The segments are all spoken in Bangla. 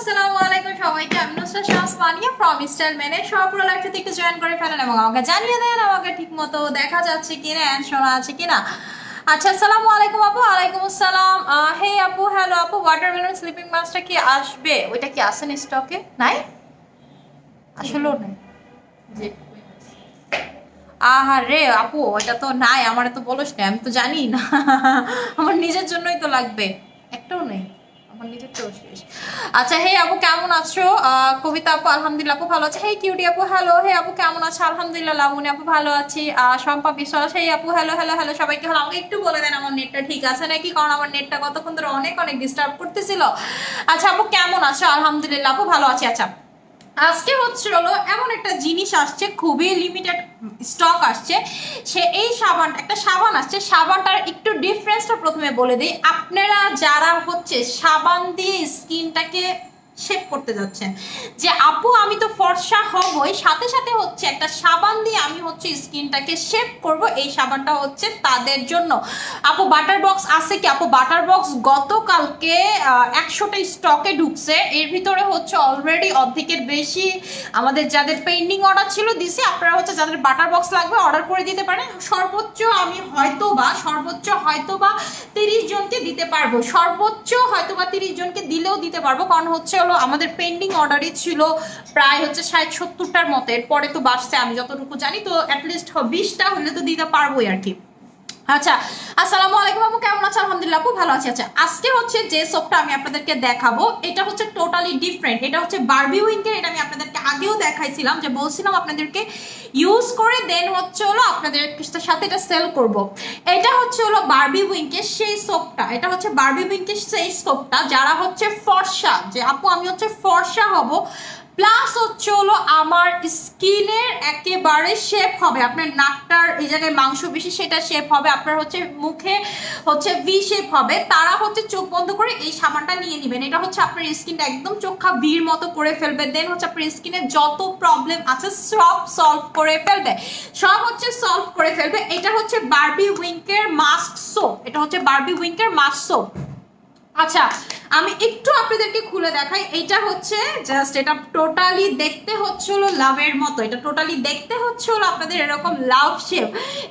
আসসালামু আলাইকুম সবাইকে। আমি নুসরাত শামস মানিয়া ফ্রম স্টাইল মেনে। সবগুলো লাইভটাতে একটু জয়েন করে ফেলেন এবং আমাকে জানিয়ে দেন আমাকে ঠিকমতো দেখা যাচ্ছে কিনা এন্ড শোনা আছে কিনা। আচ্ছা, আসসালামু আলাইকুম আপু। ওয়ালাইকুম আসসালাম। হে আপু, হ্যালো আপু। ওয়াটারমেলন স্লিপিং মাস্কটা কি আসবে? ওইটা কি আছে না স্টকে? নাই, আসলেও নাই। আহারে আপু, ওইটা তো নাই। আমার তো বলিস না, আমি তো জানি না। আমার নিজের জন্যই তো লাগবে, একটাও নেই আমার নিজের তো শেষ। আচ্ছা, হে আপু কেমন আছো? কবিতা আপু আলহামদুলিল্লাহ আপু ভালো আছে। হে কিউটি আপু হ্যালো। হে আপু কেমন আছো? আলহামদুলিল্লাহ। লাবণী আপু ভালো আছি। শম্পা বিশ্বাস হে আপু হ্যালো হ্যালো হ্যালো সবাইকে হ্যালো। আমাকে একটু বলে দেন আমার নেটটা ঠিক আছে নাকি, কারণ আমার নেটটা কতক্ষণ ধরে অনেক অনেক ডিস্টার্ব করতেছিল। আচ্ছা আপু কেমন আছো? আলহামদুলিল্লাহ আপু ভালো আছি। আচ্ছা, আজকে হচ্ছে হলো এমন একটা জিনিস আসছে, খুবই লিমিটেড স্টক আসছে। সে এই সাবান, একটা সাবান আসছে। সাবানটার একটু ডিফারেন্সটা প্রথমে বলে দিই। আপনারা যারা হচ্ছে সাবান দিয়ে স্কিনটাকে শেপ করতে যাচ্ছেন, যে আপু আমি তো ফর্সা হবই, সাথে সাথে হচ্ছে একটা সাবান দিয়ে আমি হচ্ছে স্কিনটাকে শেপ করব, এই সাবানটা হচ্ছে তাদের জন্য। আপু বাটার বক্স আছে কি? আপু বাটার বক্স গতকালকে 100টা স্টকে ঢুকছে। এর ভিতরে হচ্ছে অলরেডি অর্ধেকের বেশি আমাদের যাদের পেন্ডিং অর্ডার ছিল দিছি। আপনারা হচ্ছে যাদের বাটার বক্স লাগবে অর্ডার করে দিতে পারেন। সর্বোচ্চ আমি হয়তোবা 30 জনকে দিতে পারবো। সর্বোচ্চ হয়তোবা 30 জনকে দিলেও দিতে পারবো, কারণ হচ্ছে হলো আমাদের পেন্ডিং অর্ডারই ছিল প্রায় হচ্ছে 60-70টার মতো। এরপরে তো বাড়ছে আমি যতটুকু জানি, তো অ্যাটলিস্ট 20টা হলে তো দিতে পারবোই আর কি। আচ্ছা, আসসালামু আলাইকুম আপু কেমন আছো? আলহামদুলিল্লাহ আপু ভালো আছি। আচ্ছা, আজকে হচ্ছে যে সোপটা আমি আপনাদেরকে দেখাবো এটা হচ্ছে টোটালি ডিফারেন্ট। এটা হচ্ছে বারবি উইংকের। এটা আমি আপনাদেরকে আগেও দেখাইছিলাম, যে বলছিলাম আপনাদেরকে ইউজ করে দেন হচ্ছে হলো আপনাদের সাথে এটা সেল করব। এটা হচ্ছে হলো বারবি উইংকের সেই সোপটা। এটা হচ্ছে বারবি উইংকের সেই সোপটা যারা হচ্ছে ফর্সা, যে আপু আমি হচ্ছে ফর্সা হব, প্লাস হচ্ছে হলো আমার স্কিনের একেবারে শেপ হবে, আপনার নাকটার এই জায়গায় মাংস বেশি সেটা শেপ হবে, আপনার হচ্ছে মুখে হচ্ছে ভি শেপ হবে, তারা হচ্ছে চোখ বন্ধ করে এই সাবানটা নিয়ে নেবেন। এটা হচ্ছে আপনার স্কিনটা একদম চোখা ভির মতো করে ফেলবে। দেন হচ্ছে আপনার স্কিনের যত প্রবলেম আছে সব সলভ করে ফেলবে, সব হচ্ছে সলভ করে ফেলবে। এটা হচ্ছে বারবি উইংকের মাস্ক সোপ। এটা হচ্ছে বারবি উইংকের মাস্ক সোপ। আচ্ছা, আমি একটু আপনাদেরকে খুলে দেখাই। এটা হচ্ছে জাস্ট, এটা টোটালি দেখতে হচ্ছে হলো লাভের মতো। এটা টোটালি দেখতে হচ্ছে হলো আপনাদের এরকম লাভ শেপ।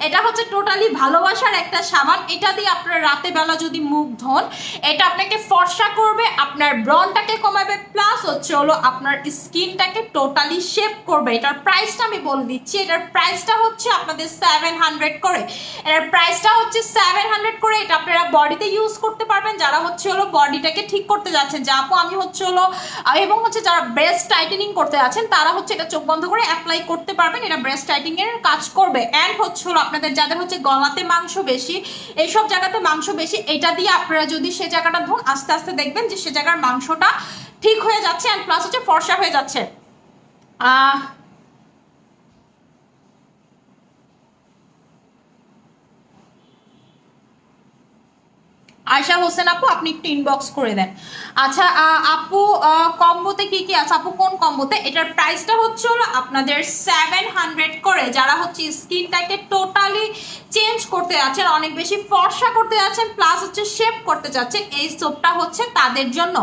এটা হচ্ছে টোটালি ভালোবাসার একটা সাবান। এটা দিয়ে আপনার রাতে বেলা যদি মুখ ধোন, এটা আপনাকে ফর্সা করবে, আপনার ব্রনটাকে কমাবে, প্লাস হচ্ছে হলো আপনার স্কিনটাকে টোটালি শেপ করবে। এটার প্রাইসটা আমি বলে দিচ্ছি। এটার প্রাইসটা হচ্ছে আপনাদের 700 করে। এটার প্রাইসটা হচ্ছে 700 করে। এটা আপনারা বডিতে ইউজ করতে পারবেন যারা হচ্ছে হলো বডিটাকে ঠিক করতে যাচ্ছেন, যে আপু আমি হচ্ছে হলো, এবং হচ্ছে যারা ব্রেস্ট টাইটেনিং করতে যাচ্ছেন তারা হচ্ছে এটা চোখ বন্ধ করে অ্যাপ্লাই করতে পারবেন। এটা ব্রেস্ট টাইটেনিং এর কাজ করবে। এন্ড হচ্ছে হলো আপনাদের যাদের হচ্ছে গলাতে মাংস বেশি, এইসব জায়গাতে মাংস বেশি, এটা দিয়ে আপনারা যদি সে জায়গাটা ধরুন, আস্তে আস্তে দেখবেন যে সে জায়গার মাংসটা ঠিক হয়ে যাচ্ছে এন্ড প্লাস হচ্ছে ফর্সা হয়ে যাচ্ছে। আয়শা হোসেন আপু আপনি একটু ইনবক্স করে দেন। আচ্ছা আপু, কম্বোতে কি কি আছে? আপু কোন কম্বোতে? এটার প্রাইসটা হচ্ছে হলো আপনাদের 700 করে। যারা হচ্ছে স্কিনটাকে টোটালি চেঞ্জ করতে যাচ্ছেন, অনেক বেশি ফর্সা করতে যাচ্ছেন, প্লাস হচ্ছে শেপ করতে যাচ্ছেন, এই সোপটা হচ্ছে তাদের জন্য।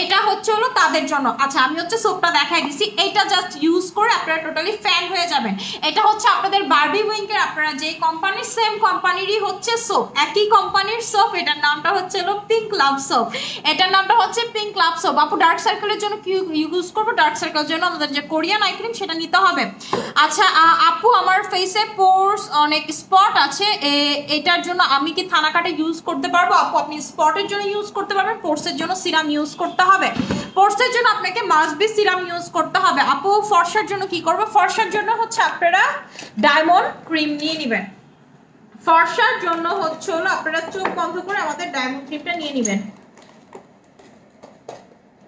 এটা হচ্ছে হলো তাদের জন্য। আচ্ছা, আমি হচ্ছে সোপটা দেখাই দিচ্ছি। এইটা জাস্ট ইউজ করে আপনারা টোটালি ফ্যান হয়ে যাবেন। এটা হচ্ছে আপনাদের বারবি উইংকের, আপনারা যে কোম্পানির সেম কোম্পানিরই হচ্ছে সোপ, একই কোম্পানির সোপ। এটার নামটা হচ্ছে হলো পিঙ্ক লাভ সোপ। এটার নামটা হচ্ছে পিঙ্ক লাভ সোপ। আপু ডার্ক সার্কেলের জন্য কি ইউজ করবো? ডার্ক সার্কেলের জন্য আমাদের যে কোরিয়ান আই ক্রিম সেটা নিতে হবে। আচ্ছা আপু, আমার ফেসে পোরস অনেক স্পট আছে, এটার জন্য আমি কি থানাকাটা ইউজ করতে পারবো? আপু আপনি স্পটের জন্য ইউজ করতে পারবেন, পোরসের জন্য সিরাম ইউজ করতে হবে। পোরসের জন্য আপনাকে মাস্ট বি সিরাম ইউজ করতে হবে। আপু ফর্সার জন্য কি করবো? ফর্সার জন্য হচ্ছে আপনারা ডায়মন্ড ক্রিম নিয়ে নেবেন। ফর্সার জন্য হচ্ছে হলো আপনারা চোখ বন্ধ করে আমাদের ডায়মন্ড ক্রিমটা নিয়ে নেবেন।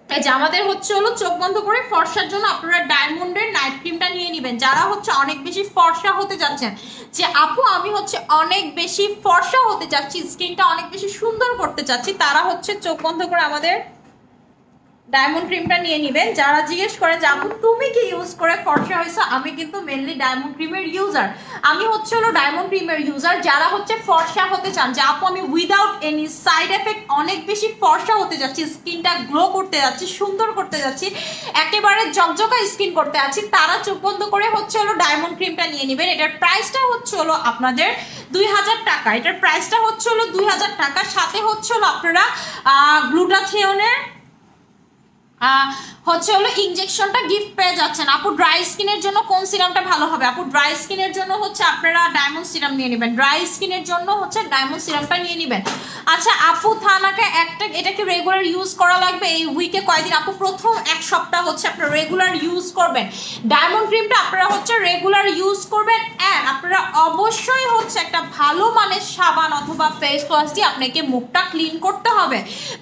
এই যে আমাদের হচ্ছে হলো চোখ বন্ধ করে ফর্সার জন্য আপনারা ডায়মন্ডের নাইট ক্রিমটা নিয়ে নেবেন। যারা হচ্ছে অনেক বেশি ফর্সা হতে যাচ্ছেন, যে আপু আমি হচ্ছে অনেক বেশি ফর্সা হতে চাচ্ছি, স্কিনটা অনেক বেশি সুন্দর করতে চাচ্ছি, তারা হচ্ছে চোখ বন্ধ করে আমাদের ডায়মন্ড ক্রিমটা নিয়ে নেবেন। যারা জিজ্ঞেস করেন যে আপু তুমি কি ইউজ করে ফর্সা হয়েছো, আমি কিন্তু মেনলি ডায়মন্ড ক্রিমের ইউজার। আমি হচ্ছে হলো ডায়মন্ড ক্রিমের ইউজার। যারা হচ্ছে ফর্সা হতে চান যে আপু আমি উইদাউট এনি সাইড এফেক্ট অনেক বেশি ফর্সা হতে যাচ্ছি, স্কিনটা গ্লো করতে যাচ্ছি, সুন্দর করতে যাচ্ছি, একেবারে জকজকা স্কিন করতে যাচ্ছি, তারা চোখ বন্ধ করে হচ্ছে হলো ডায়মন্ড ক্রিমটা নিয়ে নেবেন। এটার প্রাইসটা হচ্ছে হলো আপনাদের 2000 টাকা। এটার প্রাইসটা হচ্ছে হলো 2000 টাকা। সাথে হচ্ছে হলো আপনারা গ্লুটাথিওনের হচ্ছে হলো ইনজেকশনটা গিফট পেয়ে যাচ্ছেন। আপু ড্রাই স্কিনের জন্য কোন সিরামটা ভালো হবে? আপু ড্রাই স্কিনের জন্য হচ্ছে আপনারা ডায়মন্ড সিরাম নিয়ে নেবেন। ড্রাই স্কিনের জন্য হচ্ছে ডায়মন্ড সিরামটা নিয়ে নেবেন। আচ্ছা আপু থানাকে এটা কি রেগুলার ইউজ করা লাগবে? এই উইকে কয়দিন? আপু প্রথম এক সপ্তাহ হচ্ছে আপনারা রেগুলার ইউজ করবেন ডায়মন্ড ক্রিমটা, আপনারা হচ্ছে রেগুলার ইউজ করবেন। অ্যান্ড আপনারা অবশ্যই হচ্ছে একটা ভালো মানের সাবান অথবা ফেস ওয়াশ দিয়ে আপনাকে মুখটা ক্লিন করতে হবে।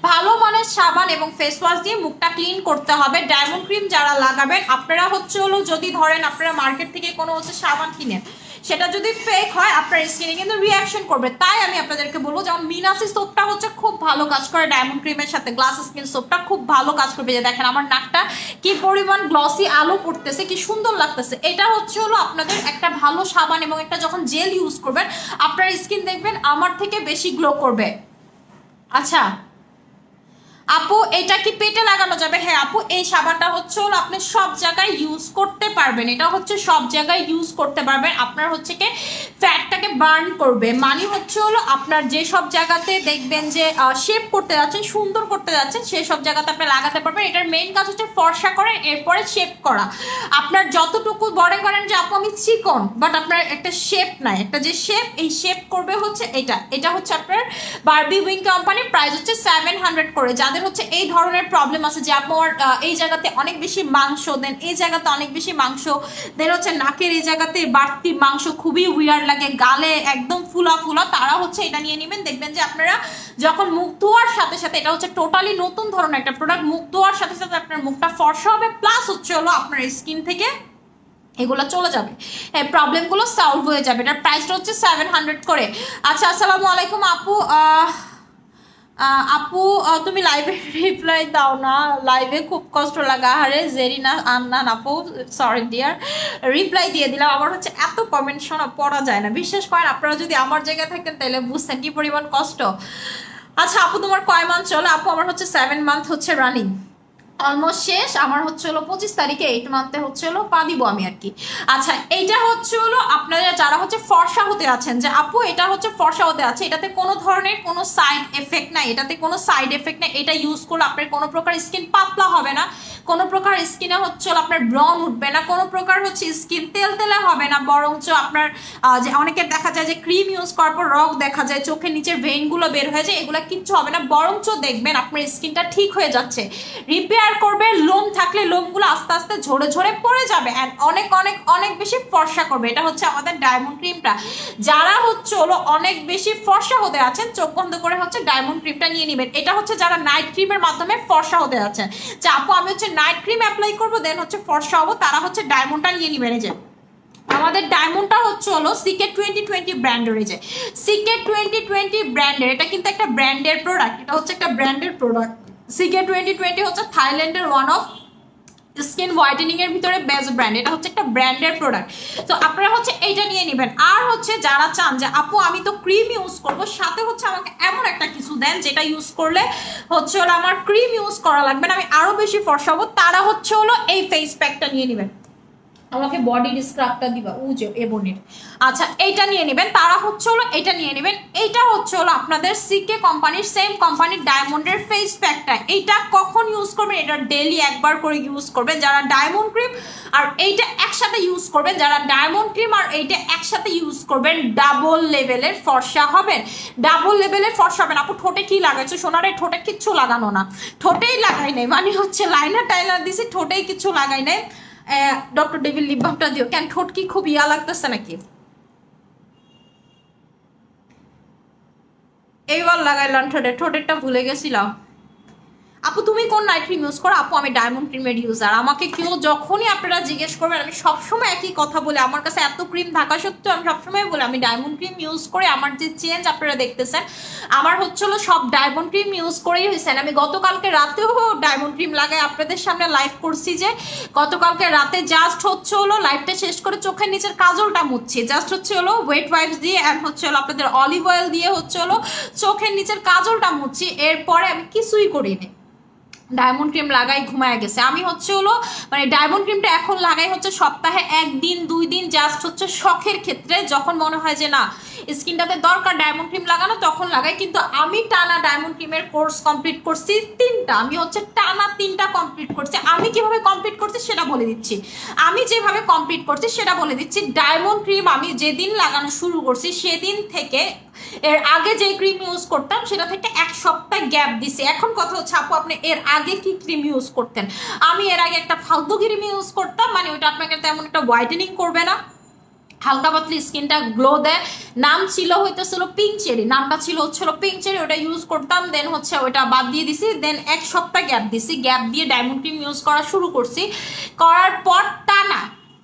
ভালো মানের সাবান এবং ফেস ওয়াশ দিয়ে মুখটা ক্লিন করতে হবে। ডায়মন্ড ক্রিম যারা লাগাবেন আপনারা হচ্ছে হলো যদি ধরেন আপনারা মার্কেট থেকে কোনো হচ্ছে সাবান কিনেন, সেটা যদি ফেক হয় আপনার স্কিনে কিন্তু রিঅ্যাকশন করবে। তাই আমি আপনাদেরকে বলবো যেমন মিনাসি সোপটা হচ্ছে খুব ভালো কাজ করে ডায়মন্ড ক্রিমের সাথে, গ্লাস স্কিন সোপটা খুব ভালো কাজ করবে। যে দেখেন আমার নাকটা কি পরিমাণ গ্লসি আলো পড়তেছে, কি সুন্দর লাগতেছে। এটা হচ্ছে হলো আপনাদের একটা ভালো সাবান এবং একটা যখন জেল ইউজ করবেন আপনার স্কিন দেখবেন আমার থেকে বেশি গ্লো করবে। আচ্ছা আপু এটা কি পেটে লাগানো যাবে? হ্যাঁ আপু এই সাবানটা হচ্ছে হলো আপনি সব জায়গায় ইউজ করতে পারবেন। এটা হচ্ছে সব জায়গায় ইউজ করতে পারবেন। আপনার হচ্ছে কি ফ্যাটটাকে বার্ন করবে, মানে হচ্ছে হলো আপনার যে সব জায়গাতে দেখবেন যে শেপ করতে যাচ্ছেন, সুন্দর করতে যাচ্ছেন, সেই সব জায়গাতে আপনি লাগাতে পারবেন। এটার মেইন কাজ হচ্ছে ফর্সা করে এরপরে শেপ করা। আপনার যতটুকু বড় করেন যে আপু আমি চিকন, বাট আপনার একটা শেপ নাই, একটা যে শেপ, এই শেপ করবে হচ্ছে এটা হচ্ছে আপনার বারবি উইং কোম্পানির প্রাইস হচ্ছে 700 করে। যাদের হচ্ছে এই ধরনের প্রবলেম আছে যে আপনার এই জায়গাতে অনেক বেশি মাংস দেন, এই জায়গাতে অনেক বেশি মাংস দেন, হচ্ছে নাকের এই জায়গাতে বাড়তি মাংস খুবই উইয়ার্ড লাগে, গালে একদম ফুলা ফুলা, তারা হচ্ছে এটা নিয়ে নেবেন। দেখবেন যে আপনারা যখন মুখ ধোয়ার সাথে সাথে, এটা হচ্ছে টোটালি নতুন ধরনের একটা প্রোডাক্ট, মুখ ধোয়ার সাথে সাথে আপনার মুখটা ফর্সা হবে, প্লাস হচ্ছে হলো আপনার স্কিন থেকে এগুলো চলে যাবে, এই প্রবলেমগুলো সলভ হয়ে যাবে। এটার প্রাইসটা হচ্ছে 700 করে। আচ্ছা আসসালামু আলাইকুম আপু। আপু তুমি লাইভে রিপ্লাই দাও না, লাইভে খুব কষ্ট লাগা। আরে জেরিনা আন্নান আপু, সরি ডিয়ার, রিপ্লাই দিয়ে দিলাম। আমার হচ্ছে এত কমেন্ট শোনা পড়া যায় না, বিশ্বাস করেন। আপনারা যদি আমার জায়গায় থাকেন তাহলে বুঝতেন কি পরিমাণ কষ্ট। আচ্ছা আপু তোমার কয় মান্থ চলে? আপু আমার হচ্ছে 7 মান্থ হচ্ছে রানিং, অলমোস্ট শেষ। আমার হচ্ছে হলো 25 তারিখে 8 মান্থে হচ্ছে হলো পা দিব আমি আর কি। আচ্ছা এইটা হচ্ছে হলো আপনারা যারা হচ্ছে ফর্সা হতে আছেন যে আপু এটা হচ্ছে ফর্সা হতে আছে, এটাতে কোনো ধরনের কোনো সাইড এফেক্ট নাই, এটাতে কোনো সাইড এফেক্ট নাই। এটা ইউজ করলে আপনার কোনো প্রকার স্কিন পাতলা হবে না, কোনো প্রকার স্কিনে হচ্ছে আপনার ব্রণ উঠবে না, কোনো প্রকার হচ্ছে স্কিন তেল তেলে হবে না, বরঞ্চ আপনার যে অনেকের দেখা যায় যে ক্রিম ইউজ করার পর রগ দেখা যায়, চোখের নিচের ভেইনগুলো বের হয়ে যায়, এগুলো কিচ্ছু হবে না, বরঞ্চ দেখবেন আপনার স্কিনটা ঠিক হয়ে যাচ্ছে, রিপেয়ার করবে। লোম থাকলে লোমগুলো আস্তে আস্তে ঝরে ঝরে পড়ে যাবে অ্যান্ড অনেক অনেক অনেক বেশি ফর্সা করবে। এটা হচ্ছে আমাদের ডায়মন্ড ক্রিমটা। যারা হচ্ছে হলো অনেক বেশি ফর্সা হতে আছেন চোখ বন্ধ করে হচ্ছে ডায়মন্ড ক্রিমটা নিয়ে নেবেন। এটা হচ্ছে যারা নাইট ক্রিমের মাধ্যমে ফর্সা হতে আছেন যে আপু আমি হচ্ছে নাইট ক্রিম অ্যাপ্লাই করবো দেন হচ্ছে ফর্সা হবো, তারা হচ্ছে ডায়মন্ডটা নিয়ে নেবেন। এই যে আমাদের ডায়মন্ডটা হচ্ছে হলো সিকেট 2020 ব্র্যান্ডের, এই যে সিকেট 2020 ব্র্যান্ডের, এটা কিন্তু একটা ব্র্যান্ডের প্রোডাক্ট, এটা হচ্ছে একটা ব্র্যান্ডের প্রোডাক্ট। সিকেট 2020 হচ্ছে থাইল্যান্ডের ওয়ান অফ স্কিন হোয়াইটেনিং এর ভিতরে বেস্ট ব্র্যান্ড, এটা হচ্ছে একটা ব্র্যান্ডের প্রোডাক্ট। তো আপনারা হচ্ছে এইটা নিয়ে নেবেন। আর হচ্ছে যারা চান যে আপু আমি তো ক্রিম ইউজ করবো, সাথে হচ্ছে আমাকে এমন একটা কিছু দেন যেটা ইউজ করলে হচ্ছে হলো আমার ক্রিম ইউজ করা লাগবে না, আমি আরো বেশি ফর্সা হবো, তারা হচ্ছে হলো এই ফেস প্যাকটা নিয়ে নেবেন। আমাকে বডি স্ক্রাবটা দিবা ও যে এবনের। আচ্ছা এইটা নিয়ে নেবেন, তারা হচ্ছে হলো এটা নিয়ে নেবেন। এইটা হচ্ছে হলো আপনাদের সিকে কোম্পানির, সেম কোম্পানির ডায়মন্ডের ফেস প্যাকটা। এইটা কখন ইউজ করবেন? এটা ডেইলি একবার করে ইউজ করবেন যারা ডায়মন্ড ক্রিম আর এইটা একসাথে ইউজ করবেন, যারা ডায়মন্ড ক্রিম আর এইটা একসাথে ইউজ করবেন ডাবল লেভেলের ফর্সা হবেন, ডাবল লেভেলের ফর্সা হবেন। আপু ঠোঁটে কি লাগাইছো? সোনারে ঠোঁটে কিচ্ছু লাগানো না, ঠোঁটেই লাগাই নাই, মানে হচ্ছে লাইনার টাইলার দিছি, ঠোঁটেই কিছু লাগাই নাই। ডক্টর ডেভিল লিপ বামটা দিও। কেন ঠোঁট কি খুব ইয়া লাগতেছে নাকি? এইবার লাগাইলাম ঠোঁটে, ঠোঁটেরটা ভুলে গেছিলাম। আপু তুমি কোন নাইট ক্রিম ইউজ করো? আপু আমি ডায়মন্ড ক্রিমের ইউজার। আমাকে কেউ যখনই আপনারা জিজ্ঞেস করবেন আমি সবসময় একই কথা বলি, আমার কাছে এত ক্রিম থাকা সত্ত্বেও আমি সবসময় বলি আমি ডায়মন্ড ক্রিম ইউজ করে। আমার যে চেঞ্জ আপনারা দেখতেছেন আমার হচ্ছিল সব ডায়মন্ড ক্রিম ইউজ করেই হয়েছেন। আমি গতকালকে রাতেও ডায়মন্ড ক্রিম লাগাই আপনাদের সামনে লাইভ করছি, যে গতকালকে রাতে জাস্ট হচ্ছে হলো লাইভটা শেষ করে চোখের নিচের কাজলটা মুছছি, জাস্ট হচ্ছে হলো ওয়েট ওয়াইপস দিয়ে অ্যান্ড হচ্ছে হলো আপনাদের অলিভ অয়েল দিয়ে হচ্ছে হলো চোখের নিচের কাজলটা মুছছি, এরপরে আমি কিছুই করিনি, ডায়মন্ড ক্রিম লাগাই ঘুমায় গেছে। আমি হচ্ছে হলো মানে ডায়মন্ড ক্রিমটা এখন লাগাই হচ্ছে সপ্তাহে 1 দিন 2 দিন, জাস্ট হচ্ছে শখের ক্ষেত্রে, যখন মনে হয় যে না স্কিনটাতে দরকার ডায়মন্ড ক্রিম লাগানো তখন লাগাই। কিন্তু আমি টানা ডায়মন্ড ক্রিমের কোর্স কমপ্লিট করছি 3টা, আমি হচ্ছে টানা 3টা কমপ্লিট করছি। আমি কিভাবে কমপ্লিট করছি সেটা বলে দিচ্ছি, আমি যেভাবে কমপ্লিট করছি সেটা বলে দিচ্ছি। ডায়মন্ড ক্রিম আমি যেদিন লাগানো শুরু করছি সেদিন থেকে এর আগে যে ক্রিম ইউজ করতাম সেটা থেকে 1 সপ্তাহ গ্যাপ দিছি। এখন কথা হচ্ছে আপু আপনি এর আগে কি ক্রিম ইউজ করতেন? আমি এর আগে একটা ফালতু ক্রিম ইউজ করতাম, মানে ওইটা আপনাকে তেমন একটা হোয়াইটেনিং করবে না, হালকা পাতলি স্কিনটা গ্লো দেয়। নাম ছিল হইতেছিল পিঙ্ক চেরি, নামটা ছিল হচ্ছিল পিঙ্ক চেরি, ওটা ইউজ করতাম। দেন হচ্ছে ওইটা বাদ দিয়ে দিছি, দেন 1 সপ্তাহ গ্যাপ দিছি, গ্যাপ দিয়ে ডায়মন্ড ক্রিম ইউজ করা শুরু করছি। করার পর টানা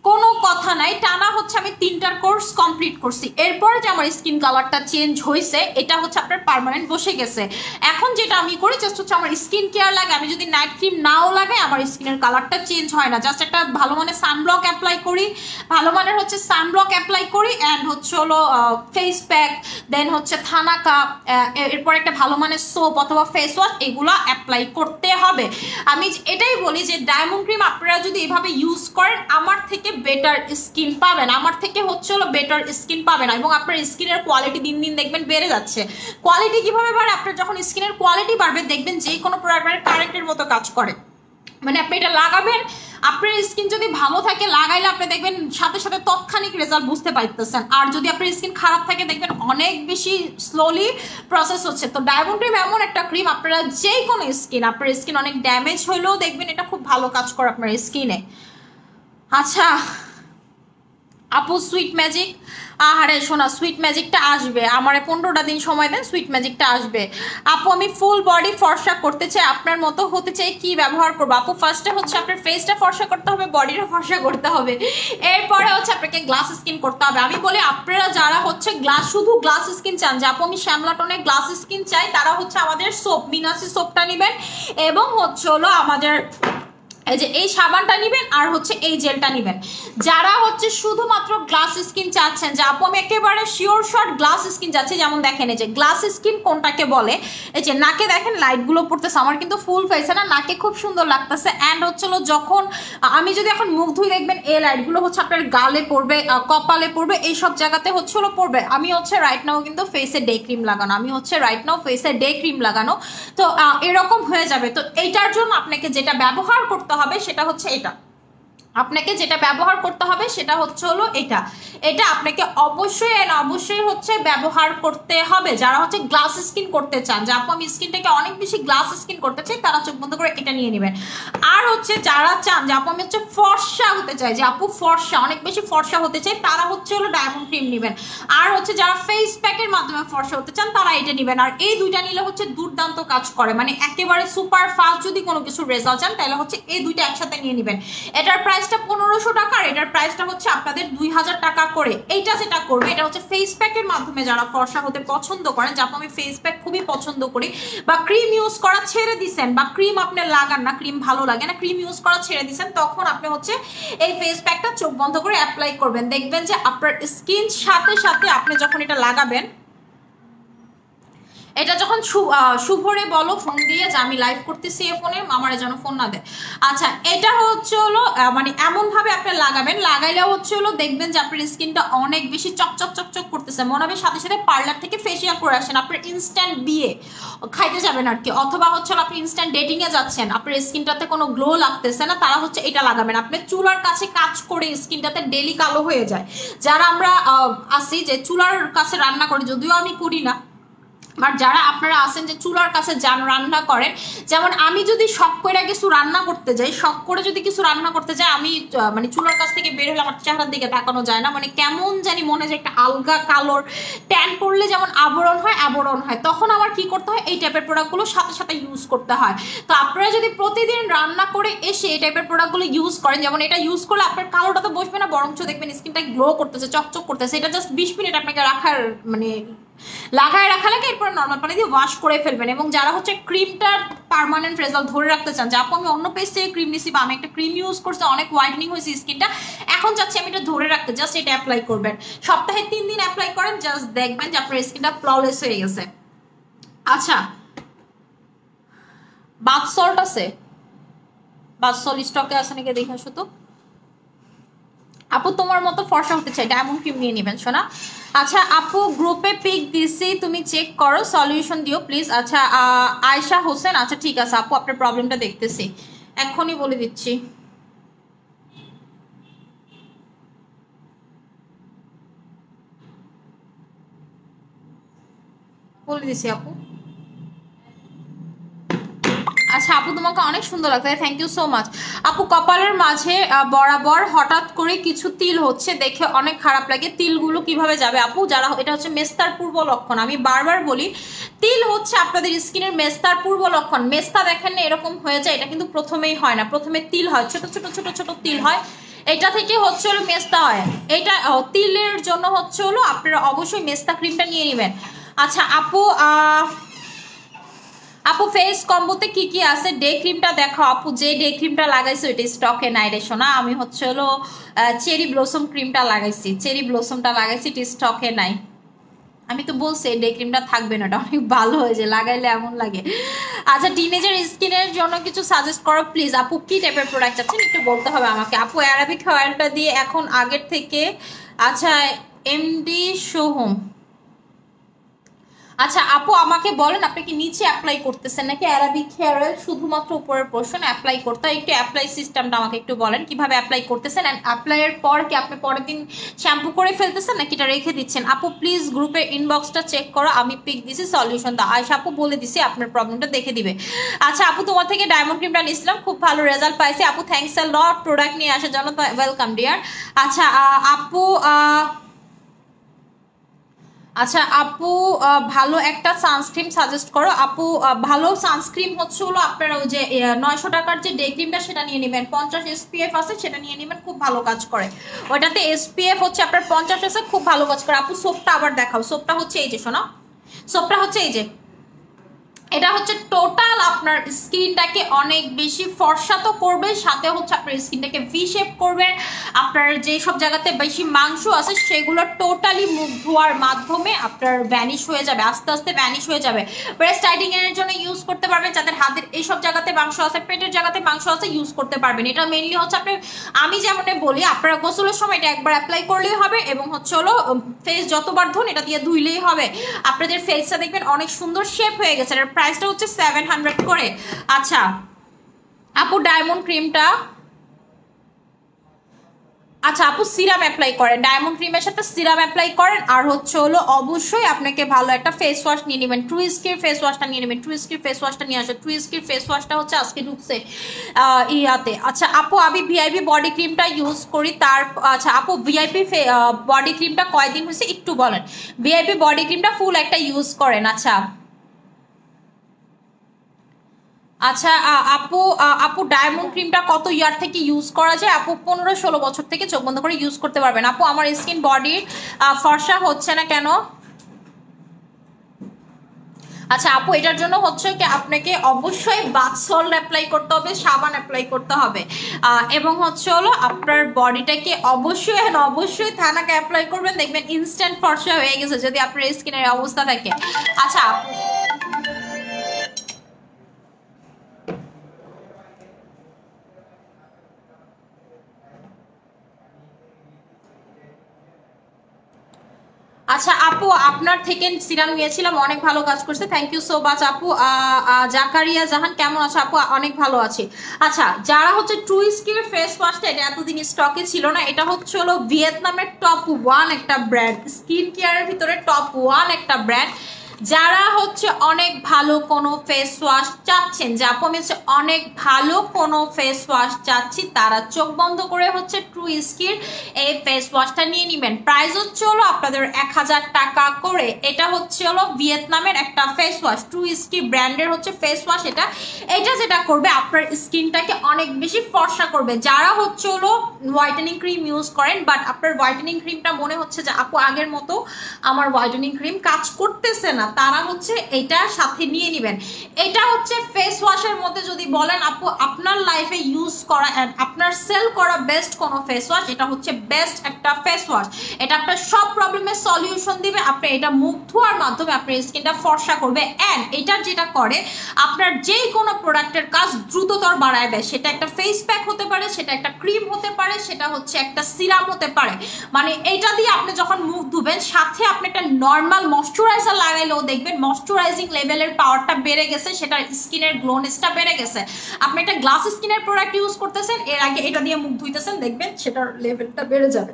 কোনো কথা নাই, টানা হচ্ছে আমি 3টার কোর্স কমপ্লিট করছি। এরপরে যে আমার স্কিন কালারটা চেঞ্জ হয়েছে এটা হচ্ছে আপনার পার্মানেন্ট বসে গেছে। এখন যেটা আমি করি জাস্ট হচ্ছে আমার স্কিন কেয়ার লাগে, আমি যদি নাইট ক্রিম নাও লাগাই আমার স্কিনের কালারটা চেঞ্জ হয় না, জাস্ট একটা ভালো মানের সানব্লক অ্যাপ্লাই করি, ভালো মানের হচ্ছে সানব্লক অ্যাপ্লাই করি অ্যান্ড হচ্ছে হলো ফেস প্যাক, দেন হচ্ছে থানাকা, এরপর একটা ভালো মানের সোপ অথবা ফেস ওয়াশ, এগুলো অ্যাপ্লাই করতে হবে। আমি এটাই বলি যে ডায়মন্ড ক্রিম আপনারা যদি এভাবে ইউজ করেন আমার থেকে বেটার স্কিন পাবেন, আমার থেকে হচ্ছে হলো বেটার স্কিন পাবেন, এবং আপনার স্কিনের কোয়ালিটি দিন দিন দেখবেন বেড়ে যাচ্ছে। কোয়ালিটি কিভাবে বাড়ে? আপনার যখন স্কিনের কোয়ালিটি বাড়বে দেখবেন যে কোনো প্রোডাক্টের কারেক্টের মতো কাজ করে। মানে আপনি এটা লাগাবেন, আপনার স্কিন যদি ভালো থাকে লাগাইলে আপনি দেখবেন সাথে সাথে তৎক্ষণিক রেজাল্ট বুঝতে পাইতেছেন, আর যদি আপনার স্কিন খারাপ থাকে দেখবেন অনেক বেশি স্লোলি প্রসেস হচ্ছে। তো ডায়মন্ড ক্রিম এমন একটা ক্রিম আপনারা যে কোনো স্কিন, আপনার স্কিন অনেক ড্যামেজ হলেও দেখবেন এটা খুব ভালো কাজ করে আপনার স্কিনে। আচ্ছা আপু সুইট ম্যাজিক, আহারে শোনা সুইট ম্যাজিকটা আসবে, আমার 15টা দিন সময় দেন, সুইট ম্যাজিকটা আসবে। আপু আমি ফুল বডি ফর্সা করতে চাই, আপনার মতো হতে চাই, কি ব্যবহার করবো? আপু ফার্স্টে হচ্ছে আপনার ফেসটা ফর্সা করতে হবে, বডিটা ফর্সা করতে হবে, এরপরে হচ্ছে আপনাকে গ্লাস স্কিন করতে হবে। আমি বলি আপনারা যারা হচ্ছে শুধু গ্লাস স্কিন চান, যে আপু আমি শ্যামলা টোনের গ্লাস স্কিন চাই, তারা হচ্ছে আমাদের সোপ মিনাসি সোপটা নেবেন, এবং হচ্ছে হলো আমাদের এই যে এই সাবানটা নেবেন আর হচ্ছে এই জেলটা নেবেন। যারা হচ্ছে শুধুমাত্র গ্লাস স্কিন চাচ্ছেন, যে আপু আমি একেবারে শিওর শর্ট গ্লাস স্কিন চাচ্ছি, যেমন দেখেন এই যে গ্লাস স্কিন কোনটাকে বলে, এই যে নাকে দেখেন লাইটগুলো পড়তেছে, আমার কিন্তু ফুল ফেসে না, নাকে খুব সুন্দর লাগতেছে। অ্যান্ড হচ্ছিল যখন আমি যদি এখন মুখ ধুই দেখবেন এই লাইটগুলো হচ্ছে আপনার গালে পড়বে, কপালে পড়বে, এই সব জায়গাতে হচ্ছিল পড়বে। আমি হচ্ছে রাইট নাও কিন্তু ফেসে ডে ক্রিম লাগানো, আমি হচ্ছে রাইট নাও ফেসে ডে ক্রিম লাগানো, তো এরকম হয়ে যাবে। তো এইটার জন্য আপনাকে যেটা ব্যবহার করতে হবে সেটা হচ্ছে এটা, আপনাকে যেটা ব্যবহার করতে হবে সেটা হচ্ছে হলো এটা, এটা আপনাকে অবশ্যই হচ্ছে ব্যবহার করতে হবে। যারা হচ্ছে গ্লাস স্কিন করতে চান, যে আপু আমি স্কিনটাকে অনেক বেশি গ্লাস স্কিন করতে চাই, তারা চোখ বন্ধ করে এটা নিয়ে নেবেন। আর হচ্ছে যারা চান যে আপু আমি হচ্ছে ফর্সা হতে চাই, যে আপু ফর্সা অনেক বেশি ফর্সা হতে চাই, তারা হচ্ছে হলো ডায়মন্ড ক্রিম নেবেন। আর হচ্ছে যারা ফেস প্যাকের মাধ্যমে ফর্সা হতে চান তারা এটা নেবেন। আর এই দুইটা নিলে হচ্ছে দুর্দান্ত কাজ করে, মানে একেবারে সুপার ফাস্ট যদি কোনো কিছু রেজাল্ট চান তাহলে হচ্ছে এই দুইটা একসাথে নিয়ে নেবেন। এটার প্রাইসটা 1500 টাকা, আর এটার প্রাইসটা হচ্ছে আপনাদের 2000 টাকা করে। এইটা যেটা করবে এটা হচ্ছে ফেস প্যাকের মাধ্যমে যারা ফর্সা হতে পছন্দ করেন, যে আপু আমি ফেস প্যাক খুবই পছন্দ করি, বা ক্রিম ইউজ করা ছেড়ে দিছেন, বা ক্রিম আপনি লাগান না, ক্রিম ভালো লাগে না, ক্রিম ইউজ করা ছেড়ে দিছেন, তখন আপনি হচ্ছে এই ফেস প্যাকটা চোখ বন্ধ করে অ্যাপ্লাই করবেন। দেখবেন যে আপনার স্কিন সাথে সাথে আপনি যখন এটা লাগাবেন, এটা যখন শুভরে বলো ফোন দিয়ে যে আমি লাইভ করতেছি এই ফোনে, আমার যেন ফোন না দেয়। আচ্ছা এটা হচ্ছে হলো মানে এমন ভাবে আপনি লাগাবেন, লাগাইলে হচ্ছে হলো দেখবেন যে আপনার স্কিনটা অনেক বেশি চকচক চকচক করতেছে, মনে হবে সাথে সাথে পার্লার থেকে ফেসিয়াল করে আসেন, আপনার ইনস্ট্যান্ট বিয়ে খাইতে যাবেন আর কি, অথবা হচ্ছে আপনি ইনস্ট্যান্ট ডেটিং এ যাচ্ছেন, আপনার স্কিনটাতে কোনো গ্লো লাগতেছে না, তারা হচ্ছে এটা লাগাবেন। আপনি চুলার কাছে কাজ করে স্কিনটাতে ডেলি কালো হয়ে যায়, যারা আমরা আসি যে চুলার কাছে রান্না করি, যদিও আমি করি না, আর যারা আপনারা আছেন যে চুলার কাছে যান রান্না করেন, যেমন আমি যদি শখ করে কিছু রান্না করতে যাই, শখ করে যদি কিছু রান্না করতে যাই, আমি মানে চুলার কাছ থেকে বের হলে আমার চেহারার দিকে তাকানো যায় না, মানে কেমন জানি মনে যে একটা আলগা কালোর ট্যান পড়লে যেমন আবরণ হয়, তখন আমার কি করতে হয়, এই টাইপের প্রোডাক্টগুলো সাথে সাথে ইউজ করতে হয়। তো আপনারা যদি প্রতিদিন রান্না করে এসে এই টাইপের প্রোডাক্টগুলো ইউজ করেন, যেমন এটা ইউজ করলে আপনার কালোটা তো বসবে না, বরঞ্চ দেখবেন স্কিনটা গ্লো করতেছে, চকচক করতেছে। এটা জাস্ট 20 মিনিট আপনাকে রাখার মানে লাগায় রাখা লাগে, এরপর নর্মাল পানি দিয়ে ওয়াশ করে ফেলবেন। এবং যারা হচ্ছে ক্রিমটার পার্মানেন্ট রেজাল্ট ধরে রাখতে চান, যে আপু আমি অন্য পেজ থেকে ক্রিম নিছি বা আমি একটা ক্রিম ইউজ করছি, অনেক হোয়াইটনিং হয়েছে স্কিনটা, এখন চাচ্ছি আমি এটা ধরে রাখতে, জাস্ট এটা অ্যাপ্লাই করবেন, সপ্তাহে 3 দিন অ্যাপ্লাই করেন, জাস্ট দেখবেন যে আপনার স্কিনটা ফ্ললেস হয়ে গেছে। আচ্ছা, বাথ সল্ট আছে? বাথ সল্ট স্টকে আছে নাকি দেখে আসো তো। আপু তোমার মতো ফর্সা হতে চাই, ডায়মন্ড ক্রিম নিয়ে নেবেন শোনা। আচ্ছা আপু গ্রুপে পিক দিছি, তুমি চেক করো, সলিউশন দিও প্লিজ। আচ্ছা আয়শা হোসেন, আচ্ছা ঠিক আছে আপু, আপনার প্রবলেমটা দেখতেছি, এখনই বলে দিচ্ছি। বলে দিছি আপু। আচ্ছা আপু তোমাকে অনেক সুন্দর লাগছে, থ্যাংক ইউ সো মাচ আপু। কপালের মাঝে বরাবর হঠাৎ করে কিছু তিল হচ্ছে, দেখে অনেক খারাপ লাগে, তিলগুলো কিভাবে যাবে আপু? যারা, এটা হচ্ছে মেস্তার পূর্ব লক্ষণ, আমি বারবার বলি তিল হচ্ছে আপনাদের স্কিনের মেস্তার পূর্ব লক্ষণ। মেস্তা দেখেন না এরকম হয়ে যায়, এটা কিন্তু প্রথমেই হয় না, প্রথমে তিল হয়, ছোট ছোট ছোট ছোট তিল হয়, এটা থেকে হচ্ছে হলো মেস্তা হয়। এটা তিলের জন্য হচ্ছে হলো আপনারা অবশ্যই মেস্তা ক্রিমটা নিয়ে নেবেন। আচ্ছা আপু আপু ফেস কম্বোতে কি কি আছে? ডে ক্রিমটা দেখো আপু, যে ডে ক্রিমটা লাগাইছো এটা স্টকে নাই রে সোনা, আমি হচ্ছে হলো চেরি ব্লসম ক্রিমটা লাগাইছি, চেরি ব্লসমটা লাগাইছি, এটা স্টকে নাই। আমি তো বলছি ডে ক্রিমটা থাকবে না, এটা অনেক ভালো হয়েছে, লাগাইলে এমন লাগে। আচ্ছা টিনেজার স্কিনের জন্য কিছু সাজেস্ট করো প্লিজ আপু, কি টাইপের প্রোডাক্ট আছেন একটু বলতে হবে আমাকে আপু। অ্যারাবিক অয়েলটা দিয়ে এখন আগের থেকে। আচ্ছা এমডি সোহম, আচ্ছা আপু আমাকে বলেন আপনি কি নিচে অ্যাপ্লাই করতেছেন নাকি অ্যারাবিক হেয়ার অয়েল শুধুমাত্র উপরের পোর্শন অ্যাপ্লাই করতে হয়? একটু অ্যাপ্লাই সিস্টেমটা আমাকে একটু বলেন, কিভাবে অ্যাপ্লাই করতেছেন, অ্যান্ড অ্যাপ্লাইয়ের পর কি আপনি পরের দিন শ্যাম্পু করে ফেলতেছেন নাকি এটা রেখে দিচ্ছেন? আপু প্লিজ গ্রুপের ইনবক্সটা চেক করো, আমি পিক দিছি, সলিউশন দাও। আয়শা আপু বলে দিছি, আপনার প্রবলেমটা দেখে দিবে। আচ্ছা আপু তোমার থেকে ডায়মন্ড ক্রিমটা নিয়েছিলাম, খুব ভালো রেজাল্ট পাইছি আপু, থ্যাংকস আ লট প্রোডাক্ট নিয়ে আসার জন্য, ওয়েলকাম ডিয়ার। আচ্ছা আপু আচ্ছা আপু ভালো একটা সানস্ক্রিন সাজেস্ট করো আপু। ভালো সানস্ক্রিন হচ্ছে হলো আপনারা ওই যে 900 টাকার যে ডে ক্রিমটা সেটা নিয়ে নেবেন, 50 SPF আছে সেটা নিয়ে নেবেন, খুব ভালো কাজ করে ওটাতে। SPF হচ্ছে আপনার 50 আছে, খুব ভালো কাজ করে আপু। সোপটা আবার দেখাও, সোপটা হচ্ছে এই যে শোনো, সোপটা হচ্ছে এই যে, এটা হচ্ছে টোটাল আপনার স্কিনটাকে অনেক বেশি ফর্সা তো করবে, সাথে হচ্ছে আপনার স্কিনটাকে ভি শেপ করবে। আপনার যে সব জায়গাতে বেশি মাংস আছে সেগুলো টোটালি মুখ ধোয়ার মাধ্যমে আপনার ভ্যানিশ হয়ে যাবে, আস্তে আস্তে ভ্যানিশ হয়ে যাবে। ব্রেস্ট টাইটিং এর জন্য ইউজ করতে পারবেন, যাদের হাতের এইসব জায়গাতে মাংস আছে, পেটের জায়গাতে মাংস আছে, ইউজ করতে পারবেন। এটা মেইনলি হচ্ছে আপনার, আমি যেমন বলি আপনারা গোসলের সময় এটা একবার অ্যাপ্লাই করলেই হবে, এবং হচ্ছে হলো ফেস যতবার ধুন এটা দিয়ে ধুইলেই হবে, আপনাদের ফেসটা দেখবেন অনেক সুন্দর শেপ হয়ে গেছে। এর প্রাইসটা হচ্ছে 700 করে। আচ্ছা আপু ডায়মন্ড ক্রিমটা, আচ্ছা আপু সিরাম অ্যাপ্লাই করেন, ডায়মন্ড ক্রিমের সাথে সিরাম অ্যাপ্লাই করেন, আর হচ্ছে হলো অবশ্যই আপনাকে ভালো একটা ফেস ওয়াশ নিয়ে নেবেন, ট্রু স্কির ফেস ওয়াশটা নিয়ে নেবেন, ট্রু স্কির ফেস ওয়াশটা নিয়ে আসে, ট্রু স্কির ফেস ওয়াশটা হচ্ছে আজকে ঢুকছে ইয়াতে। আচ্ছা আপু আমি ভিআইপি বডি ক্রিমটা ইউজ করি, তার আচ্ছা আপু ভিআইপি বডি ক্রিমটা কয়দিন হয়েছে একটু বলেন, ভিআইপি বডি ক্রিমটা ফুল একটা ইউজ করেন। আচ্ছা আচ্ছা আপু আপু ডায়মন্ড ক্রিমটা কত ইয়ার থেকে ইউজ করা যায়? আপু 15-16 বছর থেকে চোখ বন্ধ করে ইউজ করতে পারবেন। আপু আমার স্কিন বডির ফর্সা হচ্ছে না কেন? আচ্ছা আপু এটার জন্য হচ্ছে কি আপনাকে অবশ্যই বাথ সল্ট অ্যাপ্লাই করতে হবে, সাবান অ্যাপ্লাই করতে হবে, এবং হচ্ছে হলো আপনার বডিটাকে অবশ্যই অবশ্যই থানাকে অ্যাপ্লাই করবেন, দেখবেন ইনস্ট্যান্ট ফর্সা হয়ে গেছে যদি আপনার স্কিনের অবস্থা থাকে। আচ্ছা আপু আচ্ছা আপু আপনার থেকে সিরাম নিয়েছিলাম, অনেক ভালো কাজ করছে, থ্যাংক ইউ সো মাচ আপু। জাকারিয়া জাহান কেমন আছে? আপু অনেক ভালো আছি। আচ্ছা যারা হচ্ছে ট্রু স্কিন ফেস ওয়াশটা, এটা এতদিন স্টকে ছিল না, এটা হচ্ছে হলো ভিয়েতনামের টপ 1 একটা ব্র্যান্ড, স্কিন কেয়ারের ভিতরে টপ 1 একটা ব্র্যান্ড। যারা হচ্ছে অনেক ভালো কোনো ফেস ওয়াশ চাচ্ছেন, যে আপু আমি হচ্ছে অনেক ভালো কোনো ফেস ওয়াশ চাচ্ছি, তারা চোখ বন্ধ করে হচ্ছে ট্রু স্কিন এই ফেস ওয়াশটা নিয়ে নেবেন। প্রাইস হচ্ছে হলো আপনাদের 1000 টাকা করে। এটা হচ্ছে হলো ভিয়েতনামের একটা ফেস ওয়াশ, ট্রু স্কিন ব্র্যান্ডের হচ্ছে ফেস ওয়াশ। এটা যেটা করবে আপনার স্কিনটাকে অনেক বেশি ফর্সা করবে। যারা হচ্ছে হলো হোয়াইটেনিং ক্রিম ইউজ করেন, বাট আপনার হোয়াইটেনিং ক্রিমটা মনে হচ্ছে যে আপু আগের মতো আমার হোয়াইটেনিং ক্রিম কাজ করতেছে না, তারা হচ্ছে এটা সাথে নিয়ে নেবেন। এটা হচ্ছে ফেস ওয়াশের মধ্যে যদি বলেন আপু আপনার লাইফে ইউজ করা অ্যান্ড আপনার সেল করা বেস্ট কোনো ফেস ওয়াশ, এটা হচ্ছে বেস্ট একটা ফেস ওয়াশ। এটা আপনার সব প্রবলেমের সলিউশন দিবে। আপনি এটা মুখ ধোয়ার মাধ্যমে আপনার স্কিনটা ফর্সা করবে। অ্যান্ড এটা যেটা করে আপনার যে কোনো প্রোডাক্টের কাজ দ্রুততর বাড়ায় দেয়। সেটা একটা ফেস প্যাক হতে পারে, সেটা একটা ক্রিম হতে পারে, সেটা হচ্ছে একটা সিরাম হতে পারে। মানে এটা দিয়ে আপনি যখন মুখ ধুবেন সাথে আপনি একটা নর্মাল ময়শ্চারাইজার লাগাইলেও দেখবেন ময়শ্চারাইজিং লেভেলের পাওয়ারটা বেড়ে গেছে, সেটার স্কিনের গ্লোনেসটা বেড়ে গেছে। আপনি একটা গ্লাস স্কিনের প্রোডাক্ট ইউজ করতেছেন, এর আগে এটা দিয়ে মুখ ধুইতেছেন, দেখবেন সেটার লেভেলটা বেড়ে যাবে।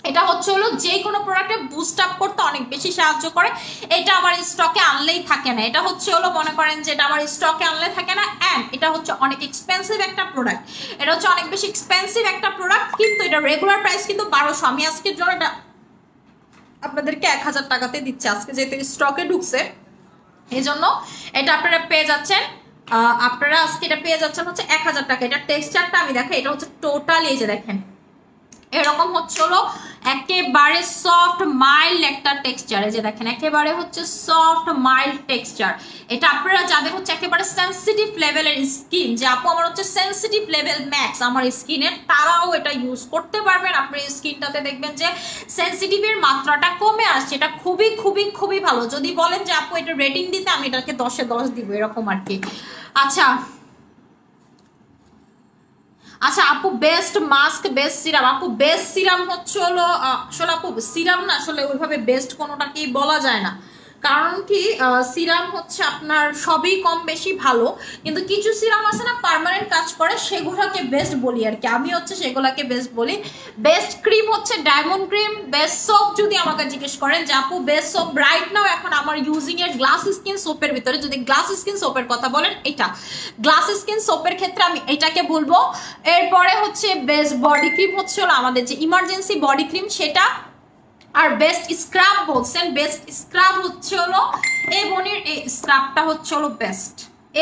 এটা হচ্ছে হলো যে কোনো প্রোডাক্টে বুস্ট আপ করতে অনেক বেশি সাহায্য করে। এটা আমার স্টকে আনলেই থাকে না, এটা হচ্ছে হলো মনে করেন যে এটা আমার স্টকে আনলে থাকে না। অ্যান্ড এটা হচ্ছে অনেক এক্সপেন্সিভ একটা প্রোডাক্ট, এটা হচ্ছে অনেক বেশি এক্সপেন্সিভ একটা প্রোডাক্ট, কিন্তু এটা রেগুলার প্রাইস কিন্তু 1200। আমি আজকের জন্য এটা আপনাদেরকে 1000 টাকাতে দিচ্ছে, আজকে যেহেতু স্টকে ঢুকছে এই জন্য এটা আপনারা পেয়ে যাচ্ছেন। আপনারা আজকে এটা পেয়ে যাচ্ছেন হচ্ছে 1000 টাকা। এটা টেক্সচারটা আমি দেখাই, এটা হচ্ছে টোটালি এই যে দেখেন এরকম হচ্ছে হলো একেবারে সফট মাইল্ড একটা টেক্সচার। এই যে দেখেন একেবারে হচ্ছে সফট মাইল্ড টেক্সচার। এটা আপনারা যাদের হচ্ছে একেবারে সেন্সিটিভ লেভেলের স্কিন, যে আপু আমার হচ্ছে সেন্সিটিভ লেভেল ম্যাক্স আমার স্কিনের, তারাও এটা ইউজ করতে পারবেন। আপনার স্কিনটাতে দেখবেন যে সেন্সিটিভের মাত্রাটা কমে আসছে। এটা খুবই খুবই খুবই ভালো। যদি বলেন যে আপু এটা রেটিং দিতে, আমি এটাকে 10-এ 10 দিব এরকম আর কি। আচ্ছা আচ্ছা আপু বেস্ট মাস্ক বেস্ট সিরাম, আপু বেস্ট সিরাম হচ্ছে হলো আসলে আপু সিরাম না আসলে ওইভাবে বেস্ট কোনোটাকেই বলা যায় না। কারণ কি সিরাম হচ্ছে আপনার সবই কম বেশি ভালো, কিন্তু কিছু সিরাম আছে না পার্মানেন্ট কাজ করে, সেগুলোকে বেস্ট বলি আর কি। আমি হচ্ছে সেগুলোকে বেস্ট বলি। বেস্ট ক্রিম হচ্ছে ডায়মন্ড ক্রিম। বেস্ট সোপ যদি আমাকে জিজ্ঞেস করেন যে আপু বেস্ট সোপ রাইট নাও এখন আমার ইউজিং এর গ্লাস স্কিন সোপের ভিতরে, যদি গ্লাস স্কিন সোপের কথা বলেন এটা গ্লাস স্কিন সোপের ক্ষেত্রে আমি এটাকে বলবো। এরপরে হচ্ছে বেস্ট বডি ক্রিম হচ্ছে হলো আমাদের যে ইমার্জেন্সি বডি ক্রিম সেটা। আর বেস্ট স্ক্রাব বলছেন, বেস্ট স্ক্রাব হচ্ছে হলো এভনির এই স্ক্রাবটা হচ্ছে হলো বেস্ট।